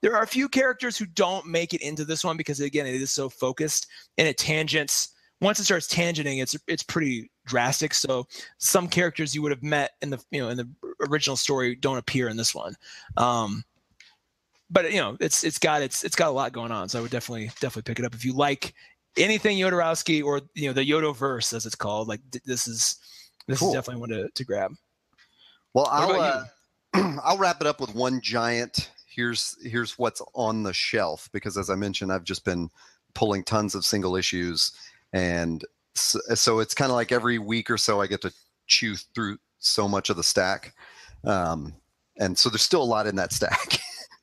There are a few characters who don't make it into this one because, again, it is so focused and it tangents. Once it starts tangenting, it's pretty drastic. So some characters you would have met in the original story don't appear in this one. But it's got a lot going on. So I would definitely pick it up if you like anything Jodorowsky, or the Yodoverse as it's called. Like this is Cool. definitely one to grab. Well, I'll wrap it up with one giant. Here's what's on the shelf, because as I mentioned, I've just been pulling tons of single issues, and so it's kind of like every week or so I get to chew through so much of the stack, and so there's still a lot in that stack.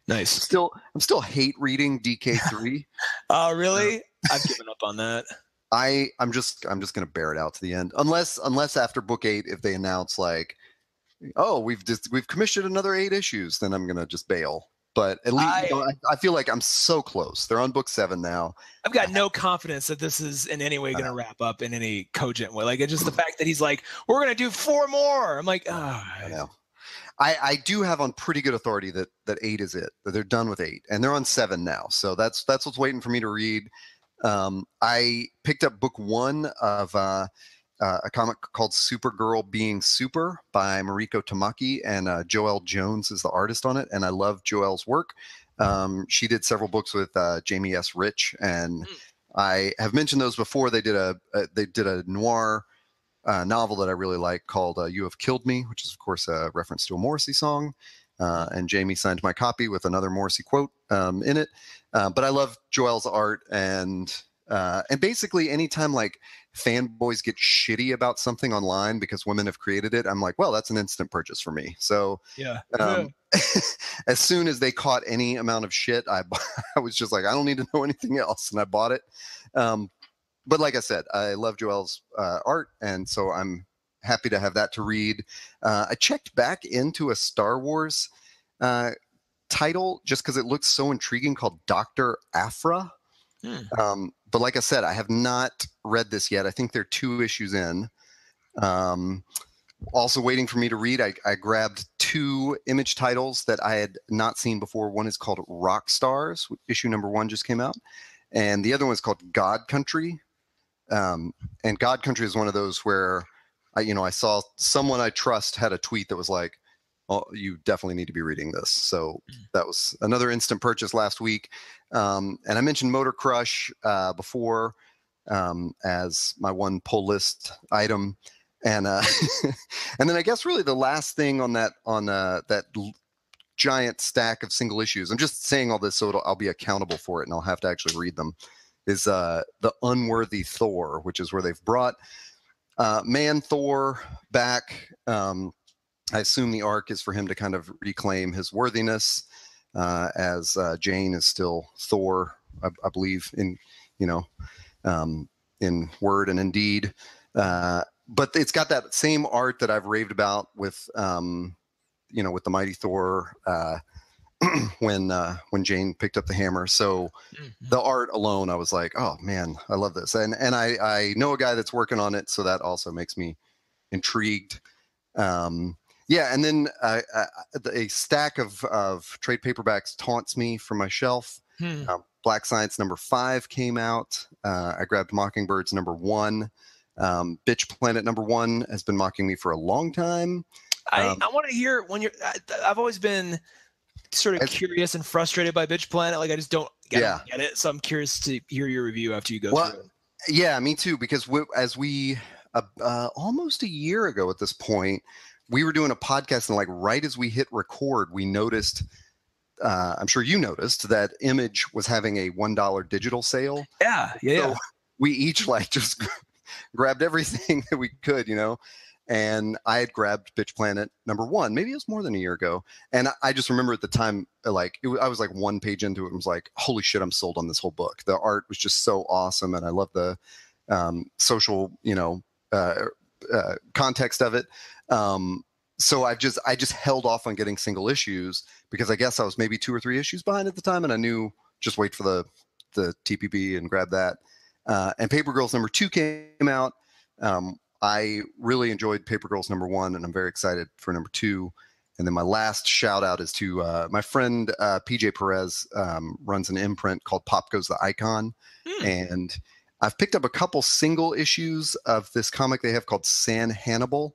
Nice. I'm still hate reading DK3. Oh, really? I've given up on that. I'm just gonna bear it out to the end, unless after book 8, if they announce like, oh, we've commissioned another 8 issues, then I'm gonna just bail. But at least I feel like I'm so close. They're on book 7 now. I've got no confidence that this is in any way going to wrap up in any cogent way. Like, it's just the fact that he's like, we're going to do 4 more. I'm like, I know. I do have on pretty good authority that 8 is it. That they're done with 8, and they're on 7 now. So that's what's waiting for me to read. I picked up book 1 of a comic called Supergirl Being Super by Mariko Tamaki, and Joelle Jones is the artist on it, and I love Joelle's work. She did several books with Jamie S. Rich, and I have mentioned those before. They did a noir novel that I really like called You Have Killed Me, which is of course a reference to a Morrissey song, and Jamie signed my copy with another Morrissey quote in it. But I love Joelle's art, and basically anytime like fanboys get shitty about something online because women have created it, I'm like, well, that's an instant purchase for me. So yeah. As soon as they caught any amount of shit, I was just like, I don't need to know anything else, and I bought it. But like I said, I love Joelle's art, and so I'm happy to have that to read. I checked back into a Star Wars title just because it looks so intriguing, called Dr. Aphra. But like I said, I have not read this yet. I think they're 2 issues in. Also waiting for me to read, I grabbed 2 Image titles that I had not seen before. One is called Rock Stars. Issue number 1 just came out. And the other one is called God Country. And God Country is one of those where I saw someone I trust had a tweet that was like, oh, you definitely need to be reading this. So that was another instant purchase last week. And I mentioned Motor Crush before as my one pull list item. And and then I guess really the last thing on that giant stack of single issues, I'm just saying all this so I'll be accountable for it and I'll have to actually read them, is the Unworthy Thor, which is where they've brought Man Thor back. I assume the arc is for him to kind of reclaim his worthiness, as Jane is still Thor, I believe, in word and in deed. But it's got that same art that I've raved about with, with the Mighty Thor when Jane picked up the hammer. So the art alone, I was like, oh man, I love this. And I know a guy that's working on it, so that also makes me intrigued. Yeah, and then a stack of trade paperbacks taunts me from my shelf. Black Science #5 came out. I grabbed Mockingbird's #1. Bitch Planet #1 has been mocking me for a long time. I want to hear when you're. I've always been sort of curious and frustrated by Bitch Planet. Like I just don't get it. So I'm curious to hear your review after you go through it. Yeah, me too. Because as we almost a year ago at this point, we were doing a podcast, and like right as we hit record, we noticed. I'm sure you noticed that Image was having a $1 digital sale. Yeah. So we each like just grabbed everything that we could, and I had grabbed Bitch Planet #1. Maybe it was more than a year ago. And I just remember at the time, like I was like one page into it and was like, holy shit, I'm sold on this whole book. The art was just so awesome. And I love the social, context of it. So I just held off on getting single issues because I guess I was maybe 2 or 3 issues behind at the time. And I knew just wait for the TPB and grab that. And Paper Girls #2 came out. I really enjoyed Paper Girls #1, and I'm very excited for #2. And then my last shout out is to my friend PJ Perez, runs an imprint called Pop Goes the Icon. And I've picked up a couple single issues of this comic they have called San Hannibal.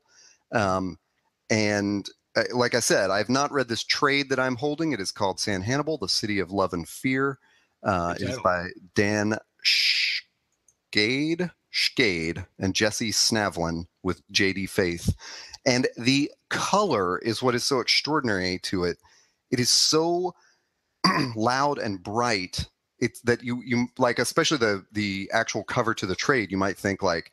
And like I said, I've not read this trade that I'm holding. It is called San Hannibal, The City of Love and Fear. It is by Dan Schade and Jesse Snavlin with JD Faith. And the color is what is so extraordinary to it. It is so loud and bright. It's that you like, especially the actual cover to the trade, you might think like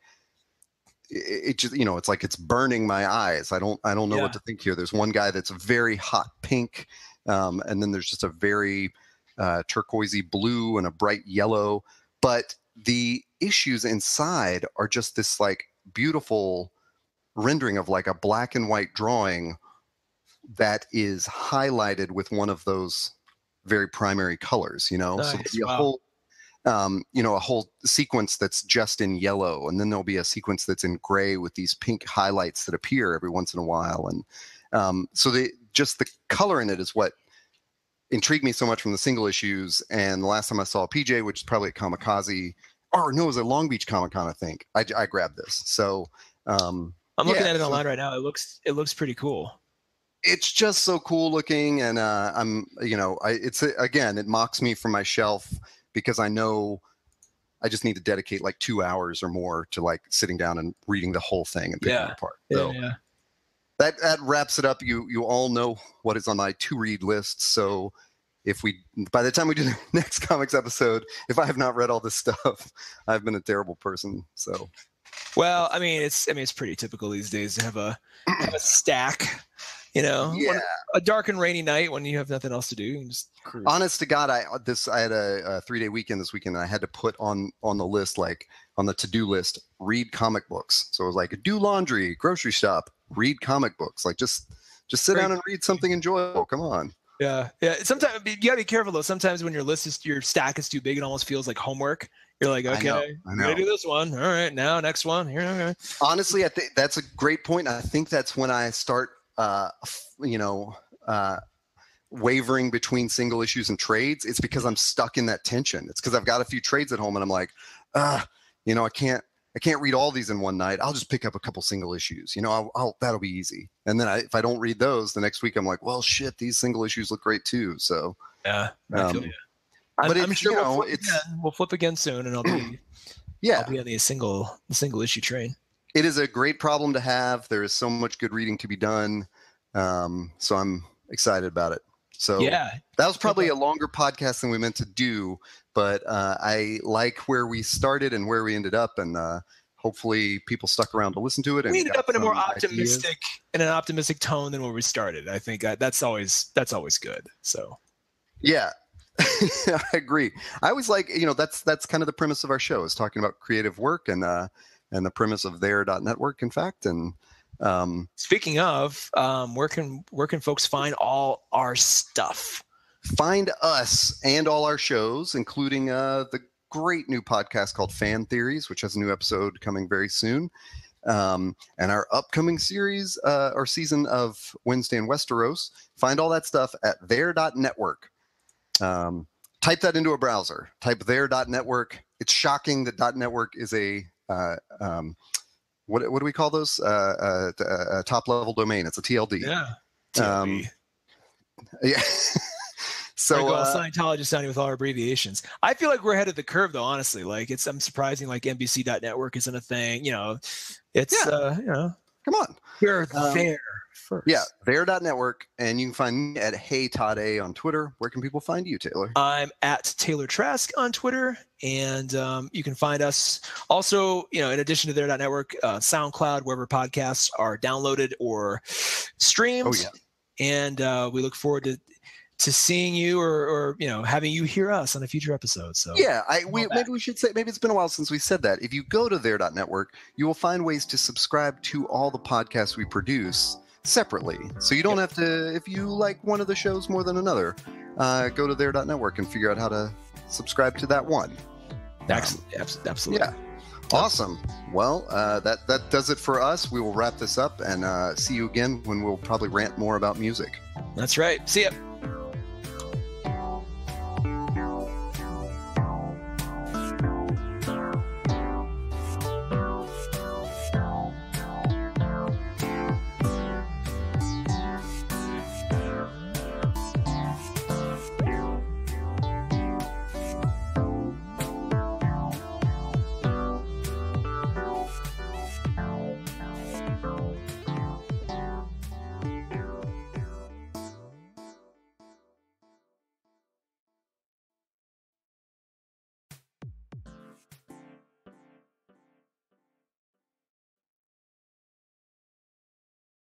it just, it's like it's burning my eyes. I don't know what to think here. There's one guy that's very hot pink, and then there's just a very turquoisey blue and a bright yellow. But the issues inside are just this like beautiful rendering of like a black and white drawing that is highlighted with one of those very primary colors, Nice. So there'll be a whole sequence that's just in yellow, and then there'll be a sequence that's in gray with these pink highlights that appear every once in a while. And so the color in it is what intrigued me so much from the single issues. And the last time I saw PJ, which is probably at Kamikaze, or no, it was at Long Beach Comic-Con, I think. I grabbed this. So I'm looking at it online right now. It looks pretty cool. It's just so cool looking, and it mocks me from my shelf because I know I just need to dedicate like 2 hours or more to like sitting down and reading the whole thing and picking it apart. So that wraps it up. You all know what is on my to read list. So by the time we do the next comics episode, if I have not read all this stuff, I've been a terrible person. So, well, it's pretty typical these days to have a stack, a dark and rainy night when you have nothing else to do. You just cruise. Honest to God, I had a 3-day weekend this weekend, and I had to put on the list, like on the to-do list, read comic books. So it was like do laundry, grocery shop, read comic books, like just sit down and read something enjoyable. Come on. Yeah. Sometimes you gotta be careful though. Sometimes when your stack is too big, it almost feels like homework. You're like, okay, I'm gonna do this one. All right, now next one. Here, okay. Honestly, I think that's a great point. I think that's when I start, wavering between single issues and trades. It's because I'm stuck in that tension. It's because I've got a few trades at home, and I'm like, I can't read all these in one night. I'll just pick up a couple single issues. That'll be easy. And then if I don't read those, the next week I'm like, well, shit, these single issues look great too. So yeah, I feel you. But I'm sure we'll flip again soon, and I'll be on the single issue train. It is a great problem to have. There is so much good reading to be done. So I'm excited about it. So that was probably a longer podcast than we meant to do, but I like where we started and where we ended up, and hopefully people stuck around to listen to it. And we ended up in a more optimistic tone than where we started. I think that's always good. So yeah. I agree. I always like, that's kind of the premise of our show, is talking about creative work and the premise of there.network, in fact. And speaking of, where can folks find all our stuff? Find us and all our shows, including the great new podcast called Fan Theories, which has a new episode coming very soon. And our upcoming series or season of Wednesday in Westeros. Find all that stuff at there.network. Type that into a browser. Type there.network. It's shocking that .network is a what do we call those? A top level domain. It's a TLD. Yeah. TLD. Yeah. So Scientologists sounding with all our abbreviations. I feel like we're ahead of the curve, though. Honestly, like I'm surprising. Like NBC.network isn't a thing. It's come on, we're there first. Yeah, there.network, and you can find me at Hey Todd A on Twitter. Where can people find you, Taylor? I'm at Taylor Trask on Twitter, and you can find us also. In addition to there.network, SoundCloud, wherever podcasts are downloaded or streamed. Oh yeah, and we look forward to seeing you or having you hear us on a future episode. So yeah, maybe we should say, maybe it's been a while since we said that. If you go to there.network, you will find ways to subscribe to all the podcasts we produce separately. So you don't have to, if you like one of the shows more than another, go to there.network and figure out how to subscribe to that one. Absolutely. Yeah. Awesome. Well, that does it for us. We will wrap this up and see you again when we'll probably rant more about music. That's right. See ya.